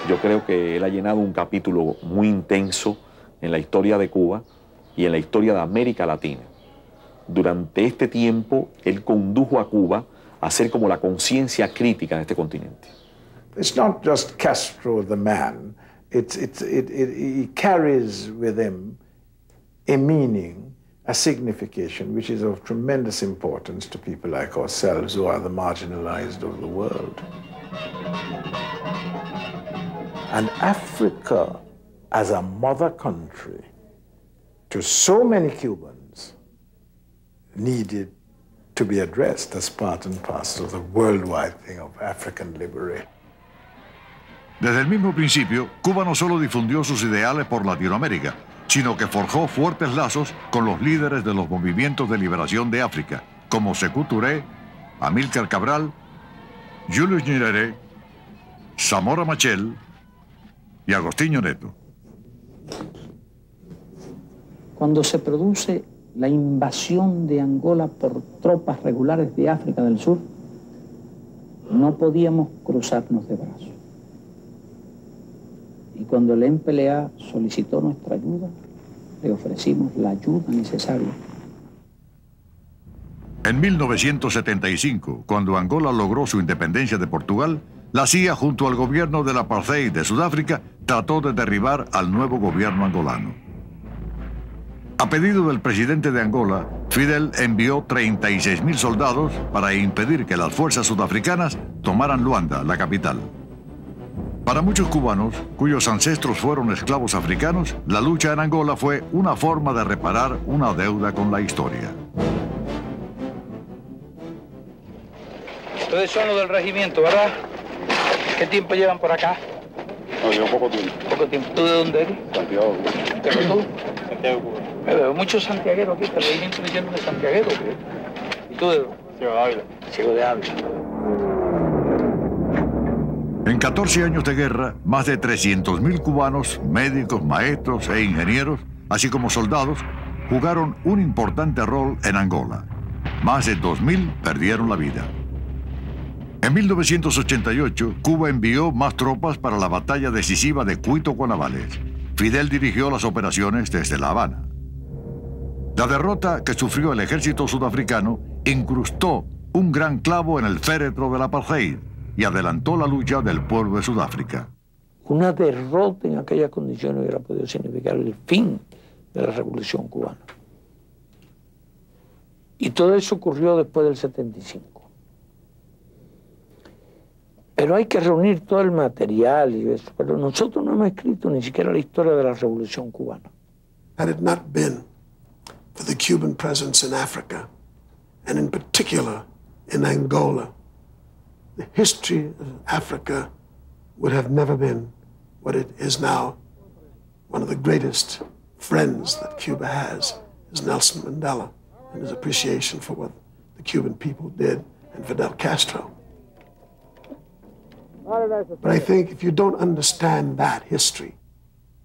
Yo creo que él ha llenado un capítulo muy intenso en la historia de Cuba y en la historia de América Latina. Durante este tiempo, él condujo a Cuba a ser como la conciencia crítica de este continente. It's not just Castro the man, he carries with him a meaning, a signification, which is of tremendous importance to people like ourselves who are the marginalized of the world. And Africa, as a mother country, to so many Cubans, needed to be addressed as part and parcel of the worldwide thing of African liberation. Desde el mismo principio, Cuba no solo difundió sus ideales por Latinoamérica, sino que forjó fuertes lazos con los líderes de los movimientos de liberación de África, como Sékou Touré, Amílcar Cabral, Julius Nyerere, Samora Machel y Agostinho Neto. Cuando se produce la invasión de Angola por tropas regulares de África del Sur, no podíamos cruzarnos de brazos. Y cuando el MPLA solicitó nuestra ayuda, le ofrecimos la ayuda necesaria. En 1975, cuando Angola logró su independencia de Portugal, la CIA, junto al gobierno del apartheid de Sudáfrica, trató de derribar al nuevo gobierno angolano. A pedido del presidente de Angola, Fidel envió 36.000 soldados para impedir que las fuerzas sudafricanas tomaran Luanda, la capital. Para muchos cubanos, cuyos ancestros fueron esclavos africanos, la lucha en Angola fue una forma de reparar una deuda con la historia. Ustedes son los del regimiento, ¿verdad? ¿Qué tiempo llevan por acá? No, llevo poco tiempo. Poco tiempo. ¿Tú de dónde eres? Santiago. ¿Pero tú? Santiago, Cuba. Me veo muchos santiagueros aquí, te movimiento lleno de santiagueros. ¿Y tú de dónde? Ciego de Ávila. Ciego de Ávila. En 14 años de guerra, más de 300.000 cubanos, médicos, maestros e ingenieros, así como soldados, jugaron un importante rol en Angola. Más de 2.000 perdieron la vida. En 1988, Cuba envió más tropas para la batalla decisiva de Cuito-Cuanavales. Fidel dirigió las operaciones desde La Habana. La derrota que sufrió el ejército sudafricano incrustó un gran clavo en el féretro del apartheid y adelantó la lucha del pueblo de Sudáfrica. Una derrota en aquellas condiciones hubiera podido significar el fin de la Revolución Cubana. Y todo eso ocurrió después del 75. Pero hay que reunir todo el material y eso. Pero nosotros no hemos escrito ni siquiera la historia de la Revolución Cubana. Had it not been for the Cuban presence in Africa, and in particular in Angola, the history of Africa would have never been what it is now. One of the greatest friends that Cuba has is Nelson Mandela and his appreciation for what the Cuban people did and Fidel Castro. But I think if you don't understand that history,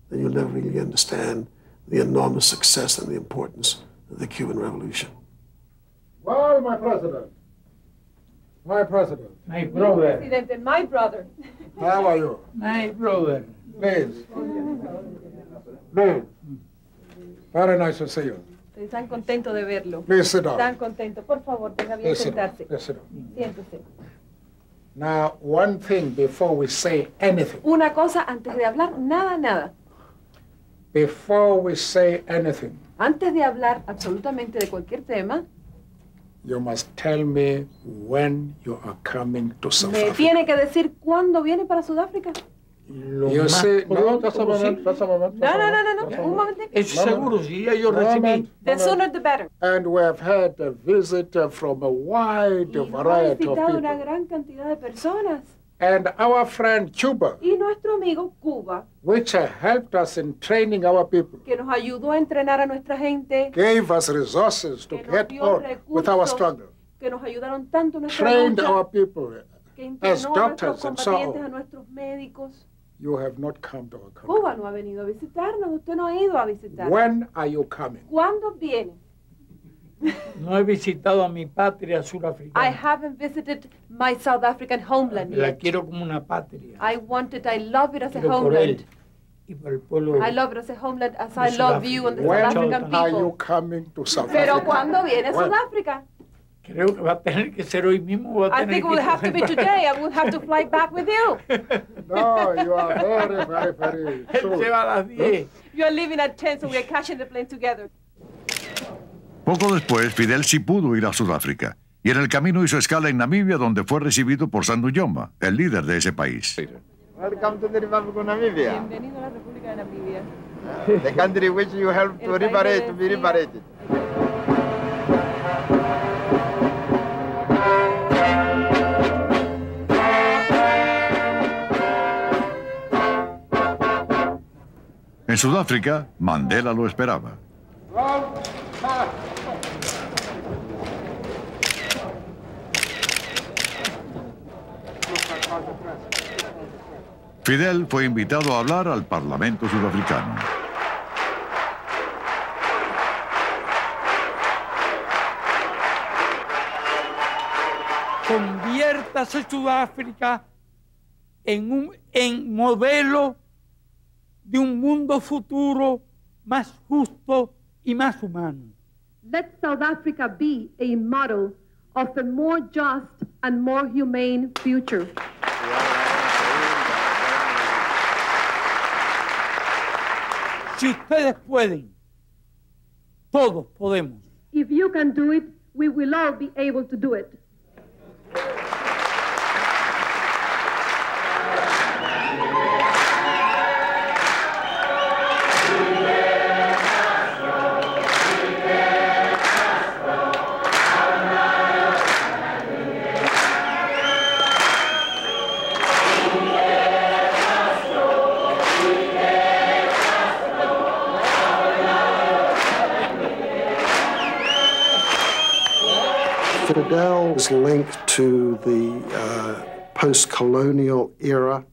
then you'll never really understand the enormous success and the importance of the Cuban Revolution. Well, my president. My president. My brother. President, my brother. How are you? My brother. Please. Please. Very nice to see you. Están contentos de verlo. Please sit down. Están contentos. Por favor, tenga bien Please sit down. sentarse. Please sit down. Siéntese. Now, one thing before we say anything. Una cosa antes de hablar, nada. Before we say anything, Antes de hablar absolutamente de cualquier tema, you must tell me when you are coming to South me Africa. tiene que decir cuándo viene para Sudáfrica. You see, no, just a moment, just a moment. No, un momentito. Es seguro, si ya yo recibí. The sooner the better. And we have had a visit from a wide Ha variety of visitado una people. gran cantidad de personas. And our friend Cuba, Y nuestro amigo Cuba, which helped us in training our people, que nos ayudó a entrenar a nuestra gente, gave us resources to get dio on with our recursos struggle, que nos ayudaron tanto en nuestra trained lucha, our people que as entrenó a nuestros doctors and so combatientes, a on. nuestros médicos. You have not come to our country. Cuba no ha venido a visitarnos, usted no ha ido a visitarnos. When are you coming? ¿Cuándo viene? No he visitado a mi patria I surafricana. haven't visited my South African homeland La yet. quiero como una patria. I love it as a Quiero por homeland. él y por el pueblo. I love it as a homeland as de I love you and the South When African are you people. coming to South Pero Africa? ¿cuándo viene a When? Sudáfrica? Creo que va a tener que ser hoy mismo. Va a I tener think it que will have to be today. I will have to fly back with you. No, you are very Él soon. se va a las 10. You are leaving at 10, so we are catching the plane together. Poco después, Fidel sí pudo ir a Sudáfrica, y en el camino hizo escala en Namibia, donde fue recibido por Sandu Yoma, el líder de ese país. Welcome to the Republic of Namibia, Bienvenido a la República de Namibia. the country which you helped to El país liberate, de to be Sila. liberated. En Sudáfrica, Mandela lo esperaba. Fidel fue invitado a hablar al Parlamento sudafricano. Conviértase Sudáfrica en modelo de un mundo futuro más justo y más humano. Let South Africa be a model of a more just and more humane future. Si ustedes pueden, todos podemos. If you can do it, we will all be able to do it. Fidel is linked to the post-colonial era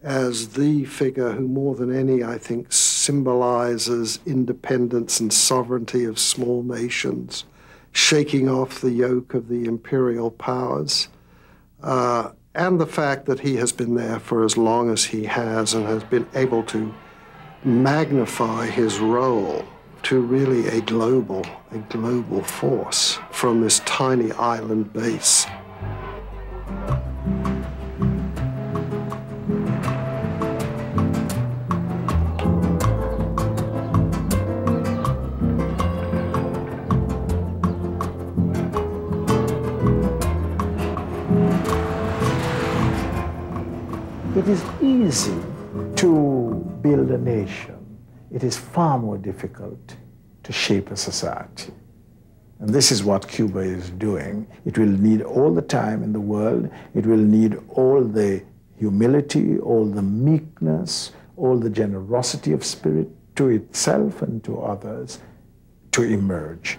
as the figure who, more than any, I think, symbolizes independence and sovereignty of small nations, shaking off the yoke of the imperial powers, and the fact that he has been there for as long as he has and has been able to magnify his role to really a global force from this tiny island base. It is easy to build a nation. It is far more difficult to shape a society. And this is what Cuba is doing. It will need all the time in the world. It will need all the humility, all the meekness, all the generosity of spirit to itself and to others to emerge.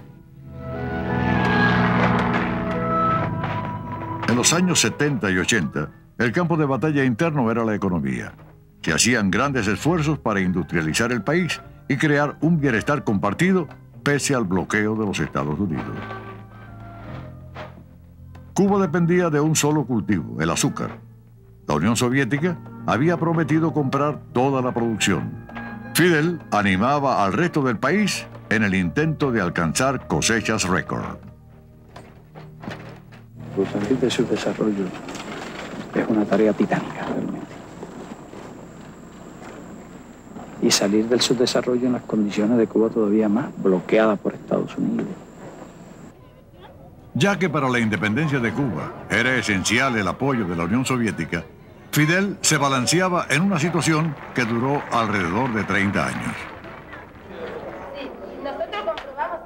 En los años 70 y 80, el campo de batalla interno era la economía. Se hacían grandes esfuerzos para industrializar el país y crear un bienestar compartido pese al bloqueo de los Estados Unidos. Cuba dependía de un solo cultivo, el azúcar. La Unión Soviética había prometido comprar toda la producción. Fidel animaba al resto del país en el intento de alcanzar cosechas récord. Salir de su desarrollo es una tarea titánica realmente. Y salir del subdesarrollo en las condiciones de Cuba todavía más bloqueada por Estados Unidos. Ya que para la independencia de Cuba era esencial el apoyo de la Unión Soviética, Fidel se balanceaba en una situación que duró alrededor de 30 años.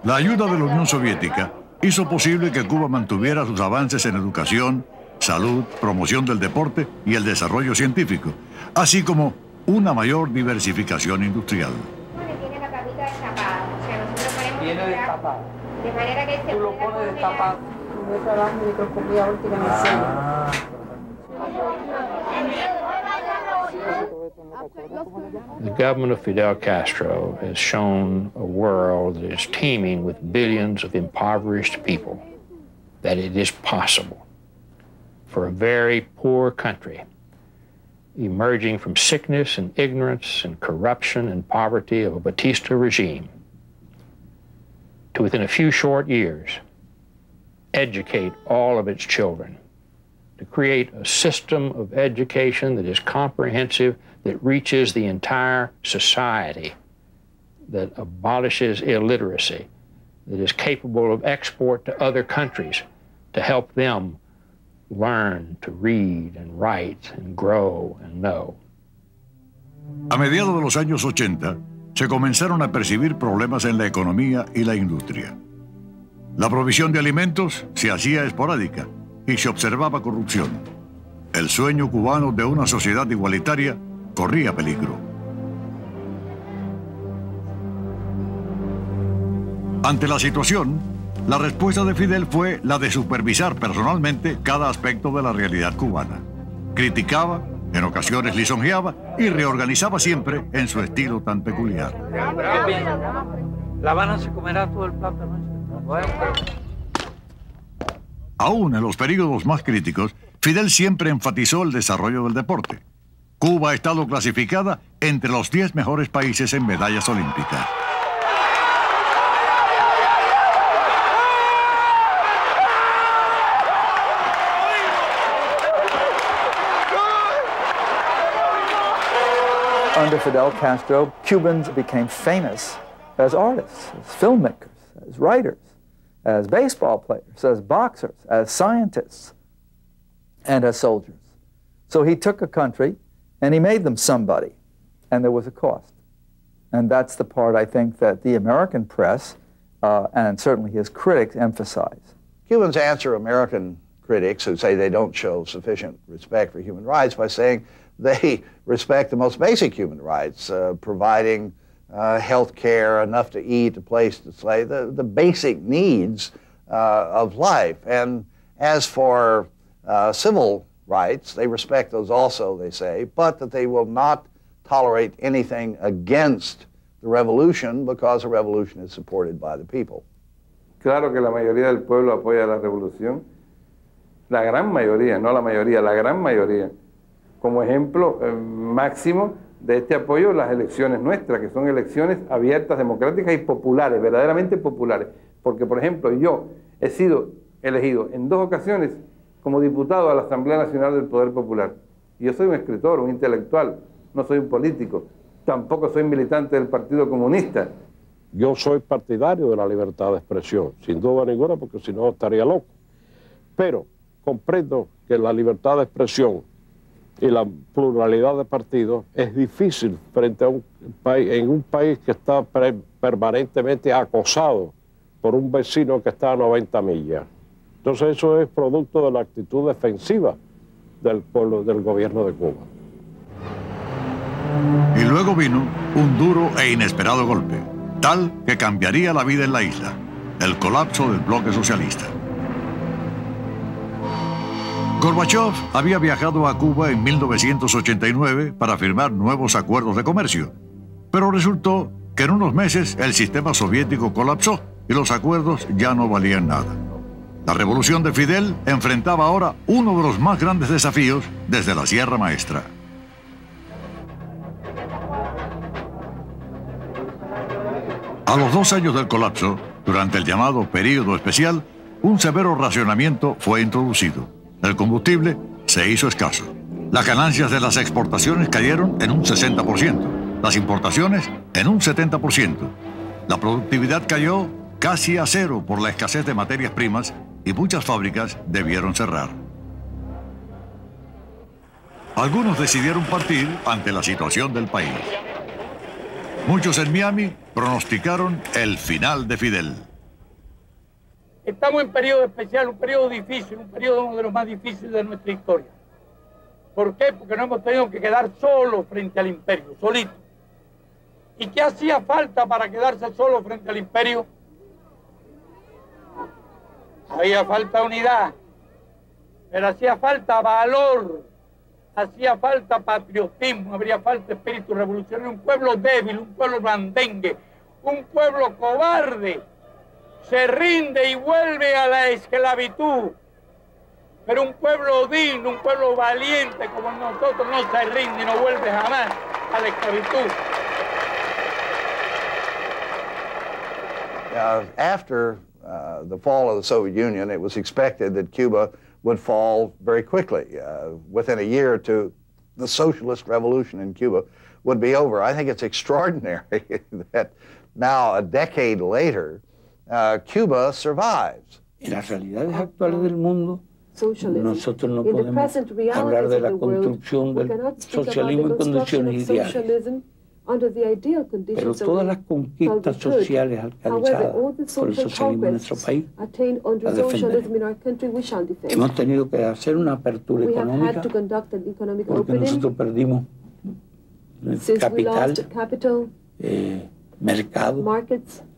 La ayuda de la Unión Soviética hizo posible que Cuba mantuviera sus avances en educación, salud, promoción del deporte y el desarrollo científico, así como una mayor diversificación industrial. Tiene la tapita destapada, o sea, nosotros ponemos... Viene destapado. De manera que se... Tú lo pones destapado. Yo trabajo en microscopía óptica en el centro. The government of Fidel Castro has shown a world that is teeming with billions of impoverished people that it is possible for a very poor country emerging from sickness and ignorance and corruption and poverty of a Batista regime to, within a few short years, educate all of its children, to create a system of education that is comprehensive, that reaches the entire society, that abolishes illiteracy, that is capable of export to other countries to help them learn to read and write and grow and know. A mediados de los años 80, se comenzaron a percibir problemas en la economía y la industria. La provisión de alimentos se hacía esporádica y se observaba corrupción. El sueño cubano de una sociedad igualitaria corría peligro. Ante la situación, la respuesta de Fidel fue la de supervisar personalmente cada aspecto de la realidad cubana. Criticaba, en ocasiones lisonjeaba y reorganizaba siempre en su estilo tan peculiar. ¿Qué piensas? La Habana se comerá todo el plato, ¿no? Aún en los períodos más críticos, Fidel siempre enfatizó el desarrollo del deporte. Cuba ha estado clasificada entre los 10 mejores países en medallas olímpicas. Under Fidel Castro, Cubans became famous as artists, as filmmakers, as writers, as baseball players, as boxers, as scientists, and as soldiers. So he took a country and he made them somebody, and there was a cost. And that's the part I think that the American press, and certainly his critics, emphasize. Cubans answer American critics who say they don't show sufficient respect for human rights by saying they respect the most basic human rights, providing health care, enough to eat, a place to stay, the basic needs of life. And as for civil rights, they respect those also, they say, but that they will not tolerate anything against the revolution because a revolution is supported by the people. Claro que la mayoría del pueblo apoya la revolución, la gran mayoría, no la mayoría, la gran mayoría. Como ejemplo máximo de este apoyo, las elecciones nuestras, que son elecciones abiertas, democráticas y populares, verdaderamente populares. Porque, por ejemplo, yo he sido elegido en 2 ocasiones como diputado a la Asamblea Nacional del Poder Popular. Y yo soy un escritor, un intelectual, no soy un político, tampoco soy militante del Partido Comunista. Yo soy partidario de la libertad de expresión, sin duda ninguna, porque si no estaría loco. Pero comprendo que la libertad de expresión y la pluralidad de partidos es difícil frente a un país que está permanentemente acosado por un vecino que está a 90 millas. Entonces eso es producto de la actitud defensiva del pueblo, del gobierno de Cuba. Y luego vino un duro e inesperado golpe, tal que cambiaría la vida en la isla, el colapso del bloque socialista. Gorbachov había viajado a Cuba en 1989 para firmar nuevos acuerdos de comercio, pero resultó que en unos meses el sistema soviético colapsó y los acuerdos ya no valían nada. La revolución de Fidel enfrentaba ahora uno de los más grandes desafíos desde la Sierra Maestra. A los 2 años del colapso, durante el llamado período especial, un severo racionamiento fue introducido. El combustible se hizo escaso. Las ganancias de las exportaciones cayeron en un 60%, las importaciones en un 70%. La productividad cayó casi a cero por la escasez de materias primas y muchas fábricas debieron cerrar. Algunos decidieron partir ante la situación del país. Muchos en Miami pronosticaron el final de Fidel. Estamos en periodo especial, un periodo difícil, un periodo uno de los más difíciles de nuestra historia. ¿Por qué? Porque nos hemos tenido que quedar solos frente al imperio, solitos. ¿Y qué hacía falta para quedarse solos frente al imperio? Había falta unidad, pero hacía falta valor, hacía falta patriotismo, habría falta espíritu revolucionario. Un pueblo débil, un pueblo blandengue, un pueblo cobarde, se rinde y vuelve a la esclavitud. Pero un pueblo digno, un pueblo valiente como nosotros no se rinde y no vuelve jamás a la esclavitud. After the fall of the Soviet Union, it was expected that Cuba would fall very quickly. Within a year or two, the socialist revolution in Cuba would be over. I think it's extraordinary that now, a decade later, Cuba survives. En las realidades actuales del mundo, nosotros no podemos hablar de la construcción del socialismo en condiciones ideales. Pero todas las conquistas sociales alcanzadas por el socialismo en nuestro país las defenderemos. Hemos tenido que hacer una apertura económica porque nosotros perdimos capital, mercado,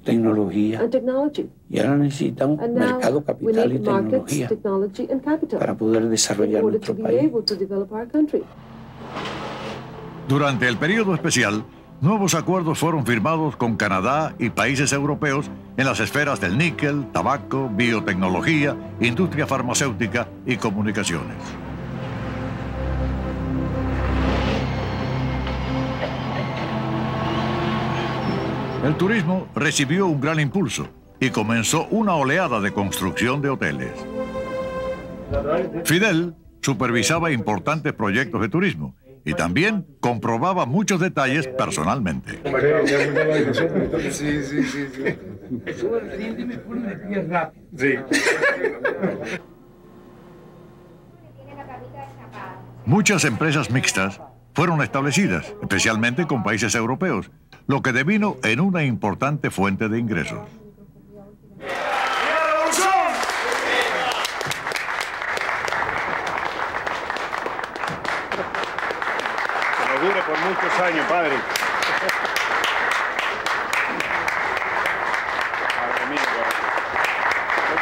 tecnología, y ahora necesitamos mercado, capital y tecnología para poder desarrollar nuestro país. Durante el periodo especial, nuevos acuerdos fueron firmados con Canadá y países europeos en las esferas del níquel, tabaco, biotecnología, industria farmacéutica y comunicaciones. El turismo recibió un gran impulso y comenzó una oleada de construcción de hoteles. Fidel supervisaba importantes proyectos de turismo y también comprobaba muchos detalles personalmente. Muchas empresas mixtas fueron establecidas, especialmente con países europeos, lo que devino en una importante fuente de ingresos. Que nos dure por muchos años, padre.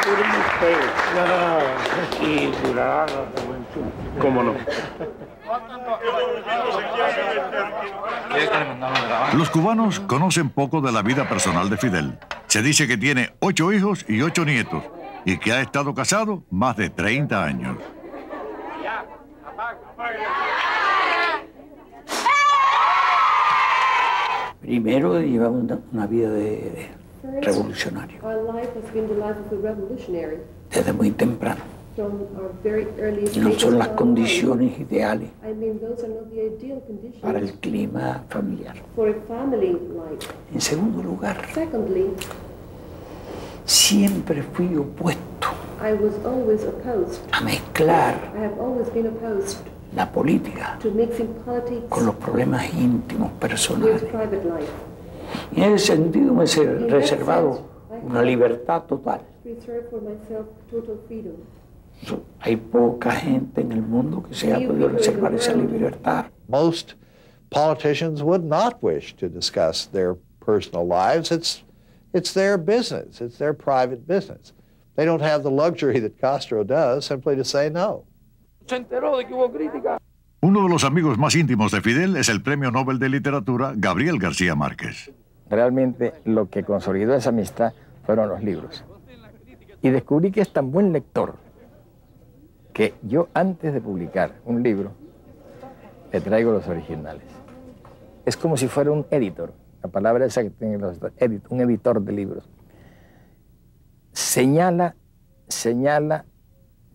Que dure ustedes. Y durará la juventud. ¿Cómo no? Los cubanos conocen poco de la vida personal de Fidel. Se dice que tiene 8 hijos y 8 nietos y que ha estado casado más de 30 años. Primero llevamos una vida de revolucionario, desde muy temprano. Y no son las condiciones ideales para el clima familiar. En segundo lugar, siempre fui opuesto a mezclar la política con los problemas íntimos, personales. Y en ese sentido me he reservado una libertad total. Hay poca gente en el mundo que se haya podido reservar esa libertad. Most politicians would not wish to discuss their personal lives. It's their business. It's their private business. They don't have the luxury that Castro does simply to say no. Se enteró de que hubo crítica. Uno de los amigos más íntimos de Fidel es el Premio Nobel de Literatura Gabriel García Márquez. Realmente lo que consolidó esa amistad fueron los libros. Y descubrí que es tan buen lector que yo, antes de publicar un libro, le traigo los originales. Es como si fuera un editor. La palabra esa que tienen los un editor de libros. Señala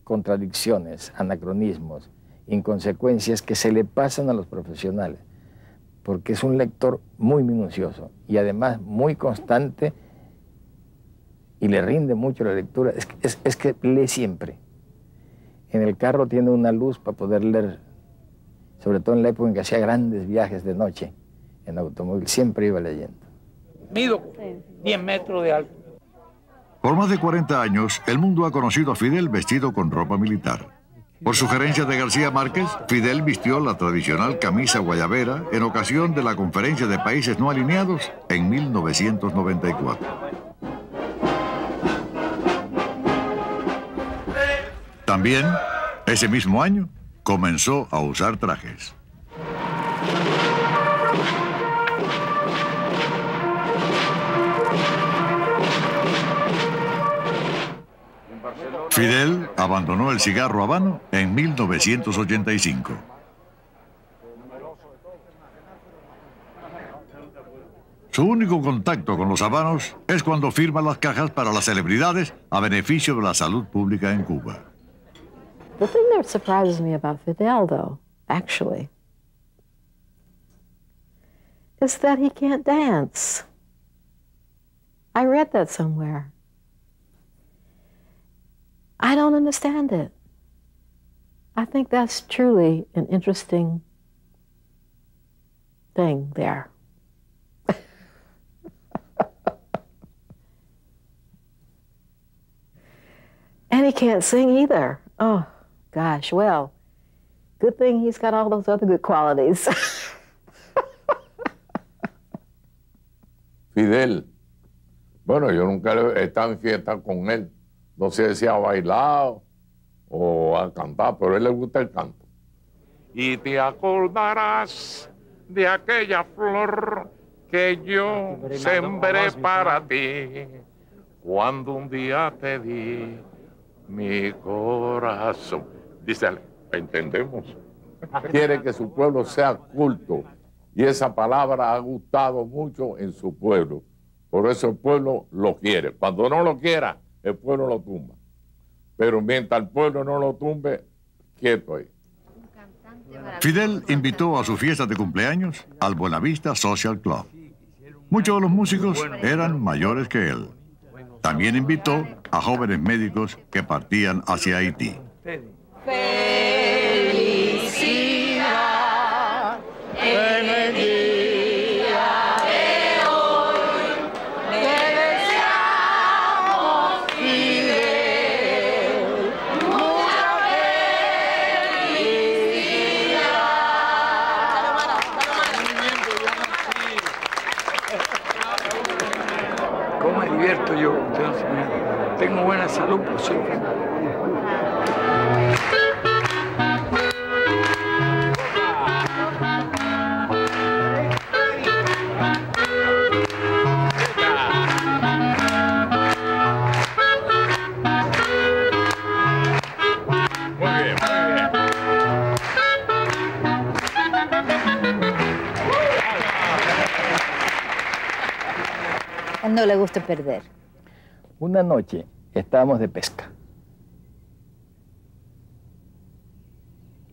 contradicciones, anacronismos, inconsecuencias que se le pasan a los profesionales, porque es un lector muy minucioso y además muy constante y le rinde mucho la lectura. Es que lee siempre. En el carro tiene una luz para poder leer, sobre todo en la época en que hacía grandes viajes de noche en automóvil, siempre iba leyendo. Mido 10 metros de alto. Por más de 40 años, el mundo ha conocido a Fidel vestido con ropa militar. Por sugerencia de García Márquez, Fidel vistió la tradicional camisa guayabera en ocasión de la Conferencia de Países No Alineados en 1994. También, ese mismo año, comenzó a usar trajes. Fidel abandonó el cigarro habano en 1985. Su único contacto con los habanos es cuando firma las cajas para las celebridades a beneficio de la salud pública en Cuba. The thing that surprises me about Fidel, though, actually, is that he can't dance. I read that somewhere. I don't understand it. I think that's truly an interesting thing there. And he can't sing either. Oh, gosh, well, good thing he's got all those other good qualities. Fidel, bueno, yo nunca he estado en fiesta con él. No sé si ha bailado o ha cantado, pero a él le gusta el canto. Y te acordarás de aquella flor que yo sembré para ti, cuando un día te di mi corazón. Dísele, entendemos. Quiere que su pueblo sea culto y esa palabra ha gustado mucho en su pueblo. Por eso el pueblo lo quiere. Cuando no lo quiera, el pueblo lo tumba. Pero mientras el pueblo no lo tumbe, quieto ahí. Fidel invitó a su fiesta de cumpleaños al Buenavista Social Club. Muchos de los músicos eran mayores que él. También invitó a jóvenes médicos que partían hacia Haití. Felicidad en el día de hoy, te deseamos, Fidel, mucha ¿Cómo me divierto yo? Tengo buena salud, pues soy No le gusta perder. Una noche estábamos de pesca.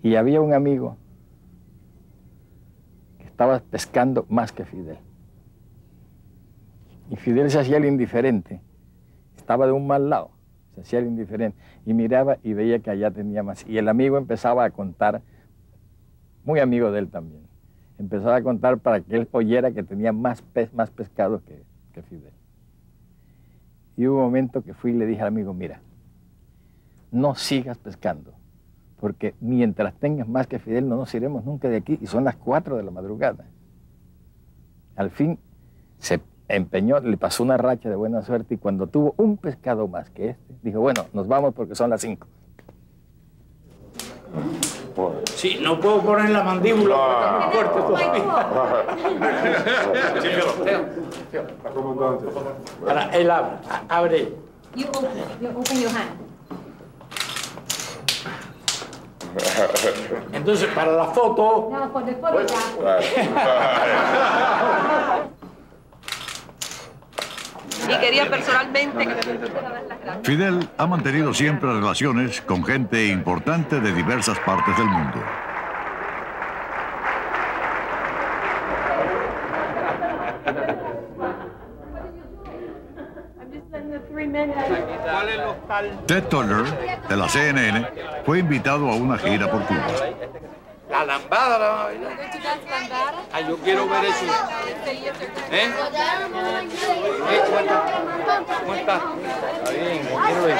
Y había un amigo que estaba pescando más que Fidel. Y Fidel se hacía el indiferente. Estaba de un mal lado, se hacía el indiferente. Y miraba y veía que allá tenía más. Y el amigo empezaba a contar, muy amigo de él también, empezaba a contar para que él oyera que tenía más pescado que Fidel. Y hubo un momento que fui y le dije al amigo, mira, no sigas pescando, porque mientras tengas más que Fidel no nos iremos nunca de aquí, y son las 4 de la madrugada. Al fin se empeñó, le pasó una racha de buena suerte, y cuando tuvo un pescado más que este, dijo, bueno, nos vamos porque son las 5. Sí, no puedo poner la mandíbula porque está muy fuerte todavía. Ahora, él abre. You open your hand. Entonces, para la foto... No, for the photograph. Y quería personalmente que me permitiera dar las gracias. Fidel ha mantenido siempre relaciones con gente importante de diversas partes del mundo. Ted Turner, de la CNN, fue invitado a una gira por Cuba. La lambada, Ah, yo quiero ver eso. ¿Cómo está? Está bien, quiero ver.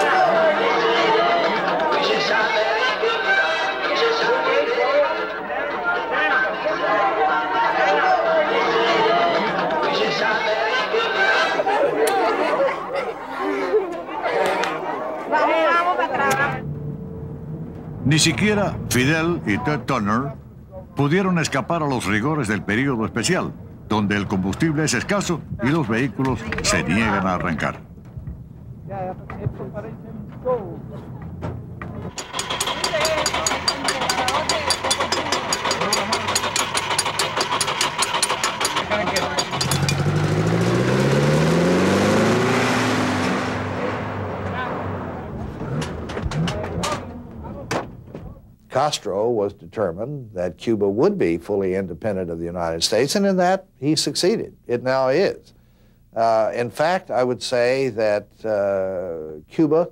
Ni siquiera Fidel y Ted Turner pudieron escapar a los rigores del período especial, donde el combustible es escaso y los vehículos se niegan a arrancar. Castro was determined that Cuba would be fully independent of the United States, and in that he succeeded. It now is. In fact, I would say that Cuba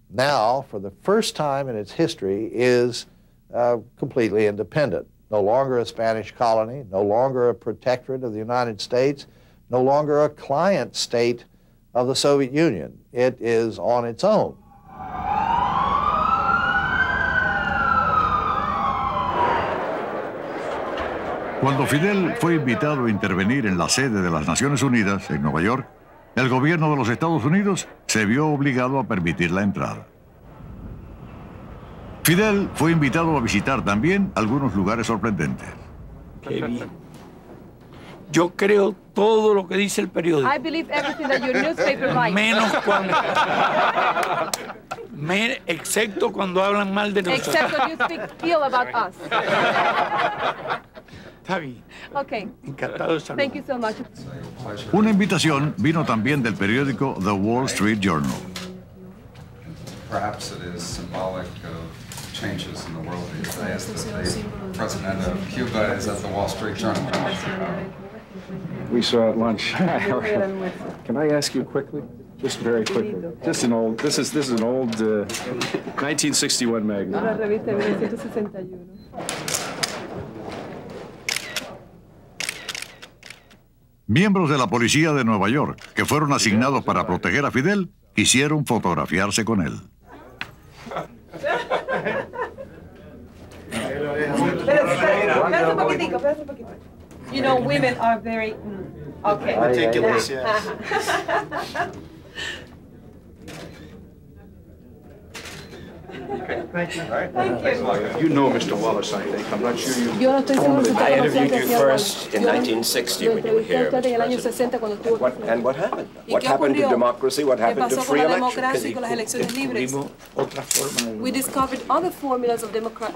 now, for the first time in its history, is completely independent. No longer a Spanish colony, no longer a protectorate of the United States, no longer a client state of the Soviet Union. It is on its own. Cuando Fidel fue invitado a intervenir en la sede de las Naciones Unidas en Nueva York, el gobierno de los Estados Unidos se vio obligado a permitir la entrada. Fidel fue invitado a visitar también algunos lugares sorprendentes. Qué bien. Yo creo todo lo que dice el periódico. I believe everything that your newspaper writes. Menos cuando... excepto cuando hablan mal de nosotros. Except when you speak ill about us. Está bien. Okay. Encantado de saludar. Thank you so much. Una invitación vino también del periódico The Wall Street Journal. Perhaps it is symbolic of changes in the world these days that the president of Cuba is at the Wall Street Journal. We saw at lunch. Can I ask you quickly? Just very quickly. Just an old. This is an old 1961 magazine. Una revista de 1961. Miembros de la policía de Nueva York, que fueron asignados para proteger a Fidel, quisieron fotografiarse con él. Espérate un poquitico, espérate un poquito. You know, women are very... Okay. Meticulous, yes. Thank you. You know Mr. Wallace, I think. I'm not sure you... Yo no estoy seguro si usted I conocía interviewed a you García first in 1960 when you were here, Wallace. En el año Mr. 60 cuando estuvo aquí. And what happened? ¿Y What qué happened to ocurrió? democracy? What ¿Qué happened to pasó con free la elections? democracia y con las elecciones libres? Descubrimos otra forma de We discovered other formulas of democracy.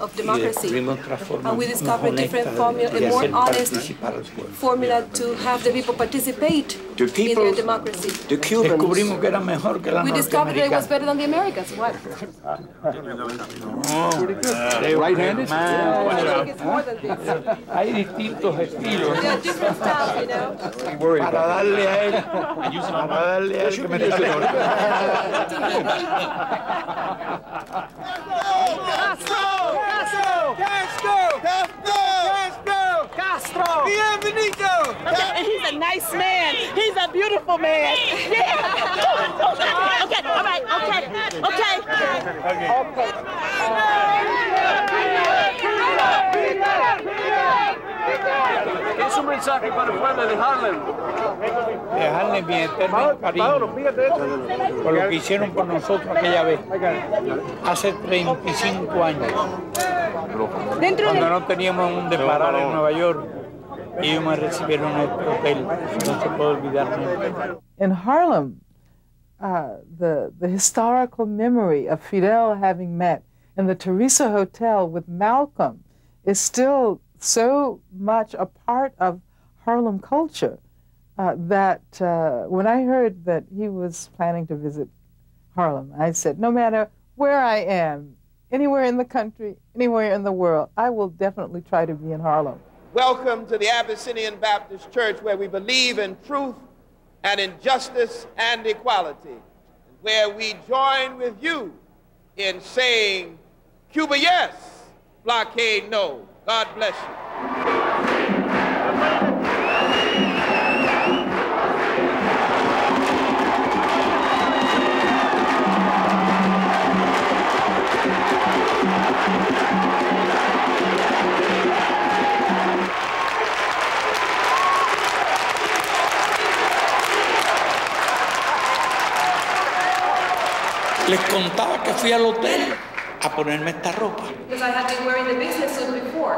descubrimos otra forma And we más discovered honesta different de formula, a more hacer honest participar al pueblo. formula to have the people participate their democracy. Descubrimos que era mejor que la We discovered that it was norteamericana. better than the Americans. What? Right-handed? It's more than this. Hay distintos estilos. There are different styles, you know. Para darle a él, que me Castro! Bienvenido! Okay, he's a nice man. He's a beautiful man. Yeah. Okay, all right, Es un mensaje para el pueblo de Harlem. Dejarle mi eterno cariño por lo que hicieron por nosotros aquella vez, hace 35 años. Cuando no teníamos dónde parar en Nueva York, ellos me recibieron en este hotel, no se puede olvidar nunca. In Harlem, the historical memory of Fidel having met in the Teresa Hotel with Malcolm is still so much a part of Harlem culture that when I heard that he was planning to visit Harlem, I said, no matter where I am, anywhere in the country, anywhere in the world, I will definitely try to be in Harlem. Welcome to the Abyssinian Baptist Church, where we believe in truth and in justice and equality, where we join with you in saying, Cuba yes, blockade no. God bless you. Les contaba que fui al hotel a ponerme esta ropa. Because I had been wearing the business suit before.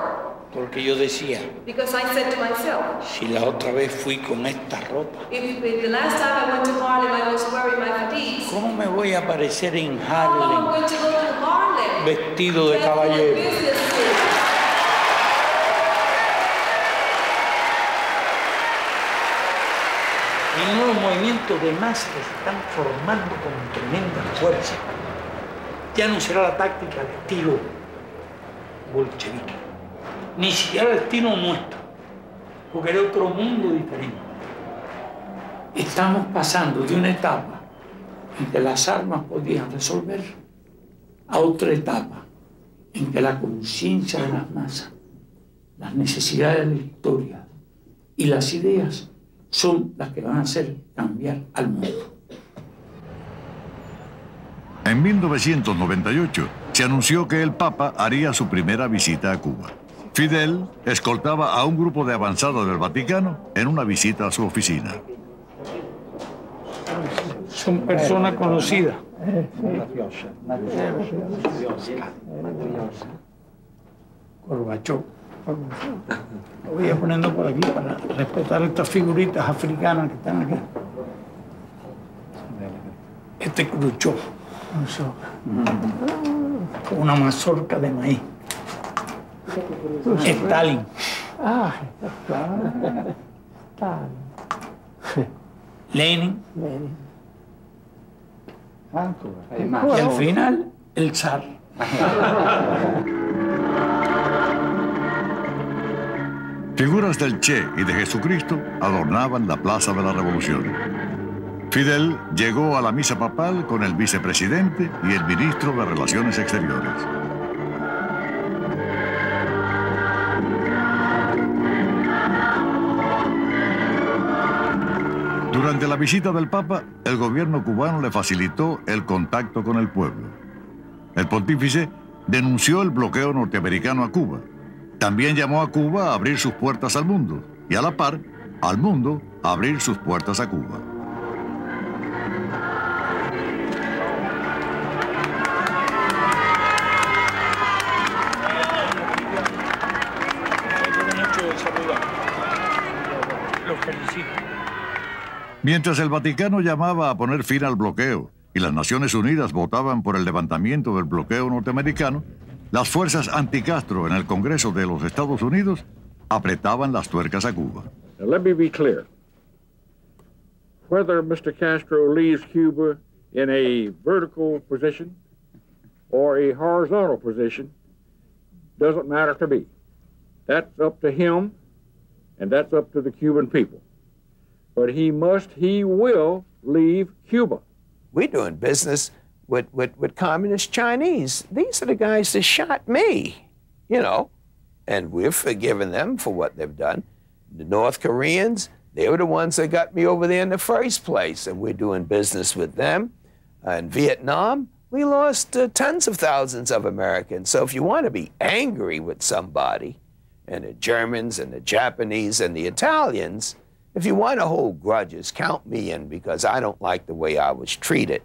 Porque yo decía, Because I said to myself, si la otra vez fui con esta ropa, if the last time I went to Harlem I was wearing my fatigues, ¿cómo me voy a aparecer en how am I Harlem going to go to Harlem? vestido de caballero? Business suit. Y nuevos movimientos de masa que se están formando con tremenda fuerza. Ya no será la táctica de estilo bolchevique, ni siquiera el estilo nuestro, porque era otro mundo diferente. Estamos pasando de una etapa en que las armas podían resolver a otra etapa en que la conciencia de las masas, las necesidades de la historia y las ideas son las que van a hacer cambiar al mundo. En 1998 se anunció que el Papa haría su primera visita a Cuba. Fidel escoltaba a un grupo de avanzada del Vaticano en una visita a su oficina. Son personas conocidas. Gorbachov. Lo voy a poniendo por aquí para respetar estas figuritas africanas que están aquí. Este Khrushchev, con una mazorca de maíz. Stalin. Lenin. Y al final, el zar. Figuras del Che y de Jesucristo adornaban la Plaza de la Revolución. Fidel llegó a la misa papal con el vicepresidente y el ministro de Relaciones Exteriores. Durante la visita del Papa, el gobierno cubano le facilitó el contacto con el pueblo. El pontífice denunció el bloqueo norteamericano a Cuba. También llamó a Cuba a abrir sus puertas al mundo y a la par, al mundo a abrir sus puertas a Cuba. Mientras el Vaticano llamaba a poner fin al bloqueo y las Naciones Unidas votaban por el levantamiento del bloqueo norteamericano, las fuerzas anti-Castro en el Congreso de los Estados Unidos apretaban las tuercas a Cuba. Now, let me be clear. Whether Mr. Castro leaves Cuba in a vertical position or a horizontal position doesn't matter to me. That's up to him, and that's up to the Cuban people. But he will leave Cuba. We're doing business with communist Chinese. These are the guys that shot me, you know, and we've forgiven them for what they've done. The North Koreans, they were the ones that got me over there in the first place, and we're doing business with them. In Vietnam, we lost tens of thousands of Americans. So if you want to be angry with somebody, and the Germans and the Japanese and the Italians, if you want to hold grudges, count me in, because I don't like the way I was treated.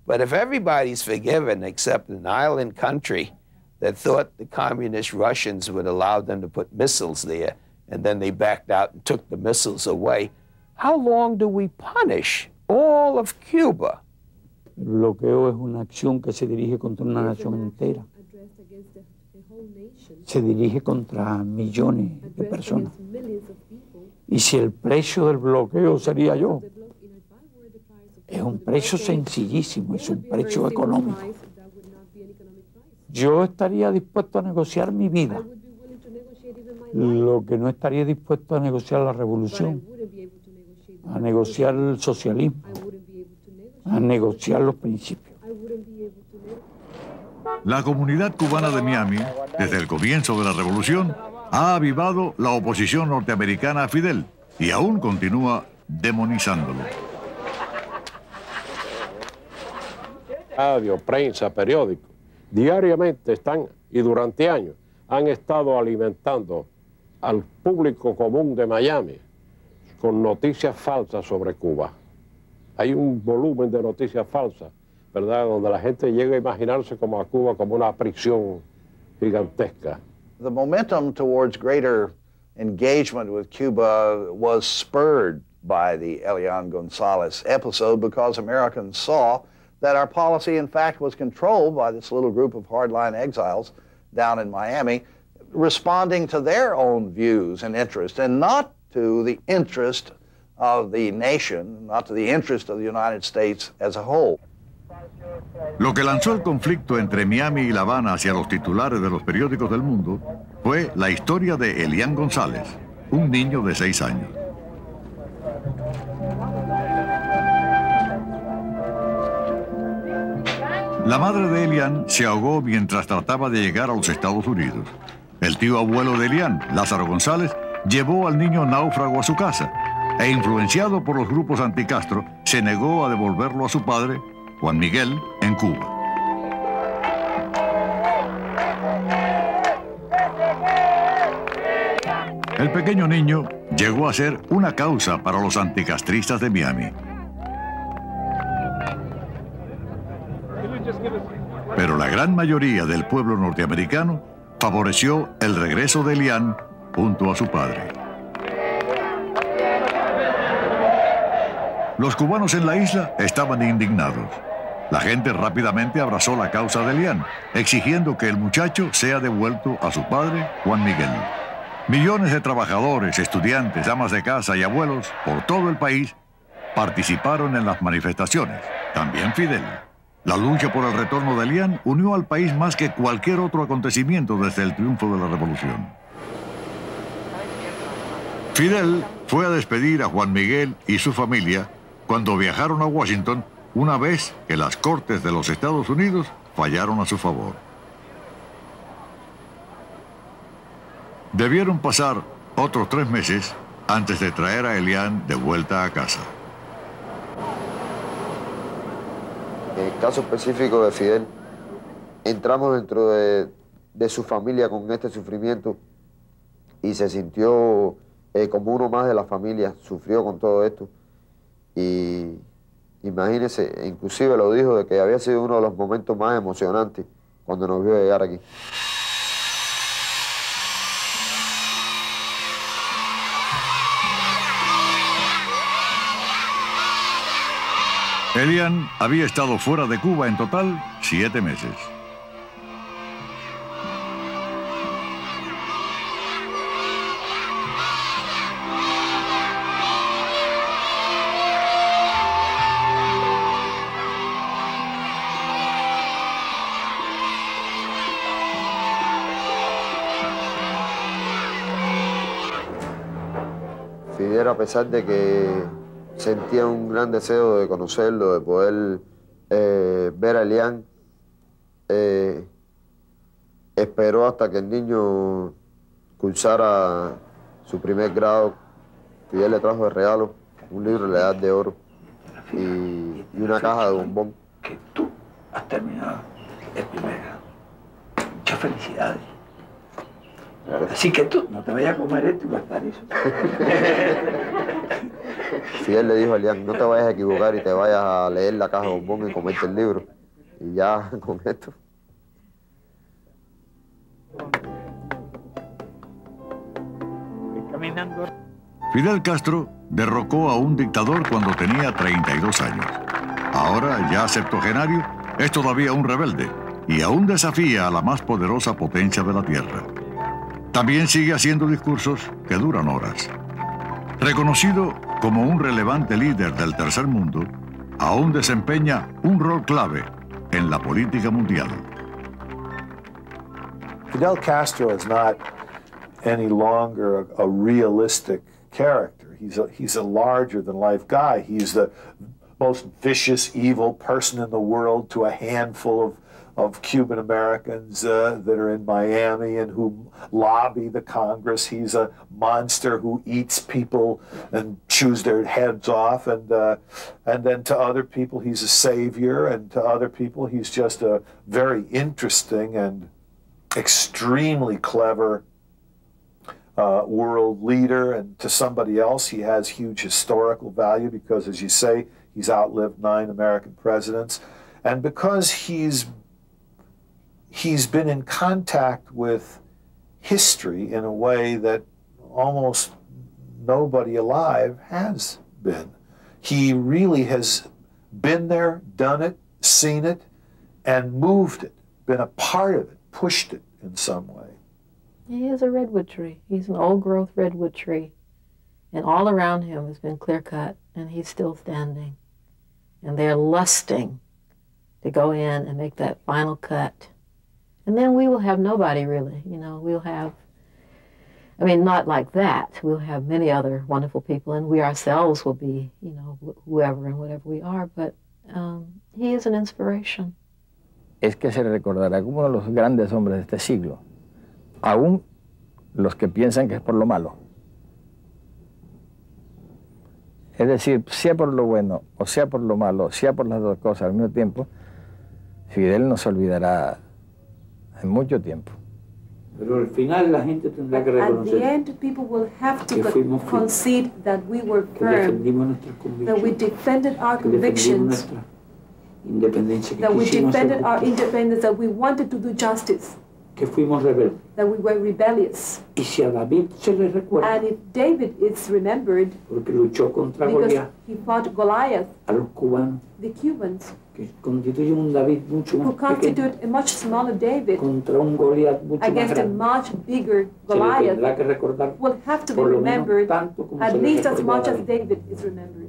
But if everybody's forgiven except an island country that thought the communist Russians would allow them to put missiles there, and then they backed out and took the missiles away, how long do we punish all of Cuba? El bloqueo es una acción que se dirige contra una nación entera. Se dirige contra millones de personas. Y si el precio del bloqueo sería yo, es un precio sencillísimo, es un precio económico. Yo estaría dispuesto a negociar mi vida. Lo que no estaría dispuesto a negociar la revolución, a negociar el socialismo, a negociar los principios. La comunidad cubana de Miami, desde el comienzo de la revolución, ha avivado la oposición norteamericana a Fidel y aún continúa demonizándolo. Radio, prensa, periódicos, diariamente están y durante años han estado alimentando al público común de Miami con noticias falsas sobre Cuba. Hay un volumen de noticias falsas, ¿verdad?, donde la gente llega a imaginarse como a Cuba como una prisión gigantesca. The momentum towards greater engagement with Cuba was spurred by the Elian Gonzalez episode because Americans saw that our policy, in fact, was controlled by this little group of hardline exiles down in Miami, responding to their own views and interests, and not to the interest of the nation, not to the interest of the United States as a whole. Lo que lanzó el conflicto entre Miami y La Habana hacia los titulares de los periódicos del mundo fue la historia de Elian González, un niño de 6 años. La madre de Elian se ahogó mientras trataba de llegar a los Estados Unidos. El tío abuelo de Elian, Lázaro González, llevó al niño náufrago a su casa e, influenciado por los grupos anticastro, se negó a devolverlo a su padre, Juan Miguel, en Cuba. El pequeño niño llegó a ser una causa para los anticastristas de Miami. Pero la gran mayoría del pueblo norteamericano favoreció el regreso de Elian junto a su padre. Los cubanos en la isla estaban indignados. La gente rápidamente abrazó la causa de Elian, exigiendo que el muchacho sea devuelto a su padre, Juan Miguel. Millones de trabajadores, estudiantes, amas de casa y abuelos por todo el país participaron en las manifestaciones. También Fidel. La lucha por el retorno de Elian unió al país más que cualquier otro acontecimiento desde el triunfo de la revolución. Fidel fue a despedir a Juan Miguel y su familia cuando viajaron a Washington una vez que las Cortes de los Estados Unidos fallaron a su favor. Debieron pasar otros 3 meses antes de traer a Elian de vuelta a casa. En el caso específico de Fidel, entramos dentro de su familia con este sufrimiento y se sintió como uno más de la familia, sufrió con todo esto. Y imagínense, inclusive lo dijo de que había sido uno de los momentos más emocionantes cuando nos vio llegar aquí. Elian había estado fuera de Cuba en total 7 meses. Fidel, a pesar de que sentía un gran deseo de conocerlo, de poder ver a Elian, esperó hasta que el niño cursara su primer grado. Fidel le trajo de regalo un libro de la Edad de Oro y una caja de bombón. Que tú has terminado el primer grado. Muchas felicidades. Así que tú no te vayas a comer esto y gastar eso. Fidel le dijo a Elian, no te vayas a equivocar y te vayas a leer la caja de bombón y comerte el libro. Y ya con esto. Fidel Castro derrocó a un dictador cuando tenía 32 años. Ahora, ya septuagenario, es todavía un rebelde y aún desafía a la más poderosa potencia de la Tierra. También sigue haciendo discursos que duran horas. Reconocido como un relevante líder del tercer mundo, aún desempeña un rol clave en la política mundial. Fidel Castro is not any longer a realistic character. He's a larger-than-life guy. He's the most vicious, evil person in the world to a handful of Cuban Americans that are in Miami and who lobby the Congress. He's a monster who eats people and chews their heads off. And then to other people, he's a savior. And to other people, he's just a very interesting and extremely clever world leader. And to somebody else, he has huge historical value because, as you say, he's outlived 9 American presidents. And because he's been in contact with history in a way that almost nobody alive has been. He really has been there, done it, seen it, and moved it, been a part of it, pushed it in some way. He is a redwood tree. He's an old-growth redwood tree. And all around him has been clear-cut, and he's still standing. And they're lusting to go in and make that final cut. And then we will have nobody, really. You know, we'll have, I mean, not like that. We'll have many other wonderful people, and we ourselves will be, you know, whoever and whatever we are. But he is an inspiration. Es que se recordará como uno de los grandes hombres de este siglo. Aún los que piensan que es por lo malo. Es decir, sea por lo bueno o sea por lo malo, sea por las dos cosas al mismo tiempo, Fidel no se olvidará en mucho tiempo. Pero al final la gente tendrá que reconocer at the end, people will have to concede that we were firm, that we defended our convictions, that we defended our independence, that we wanted to do justice, que fuimos rebeldes. That we were rebellious. Y si a David se le recuerda, and if David is remembered, porque luchó contra because Goliat, he fought Goliath, a los cubanos, the Cubans, que constituyen un David mucho más who constitute pequeño, a much smaller David, contra un Goliat mucho más against a grande, much bigger se le Goliath, tendrá que recordar will have to be por lo menos remembered tanto como at se le least as recordó a much as David. David is remembered.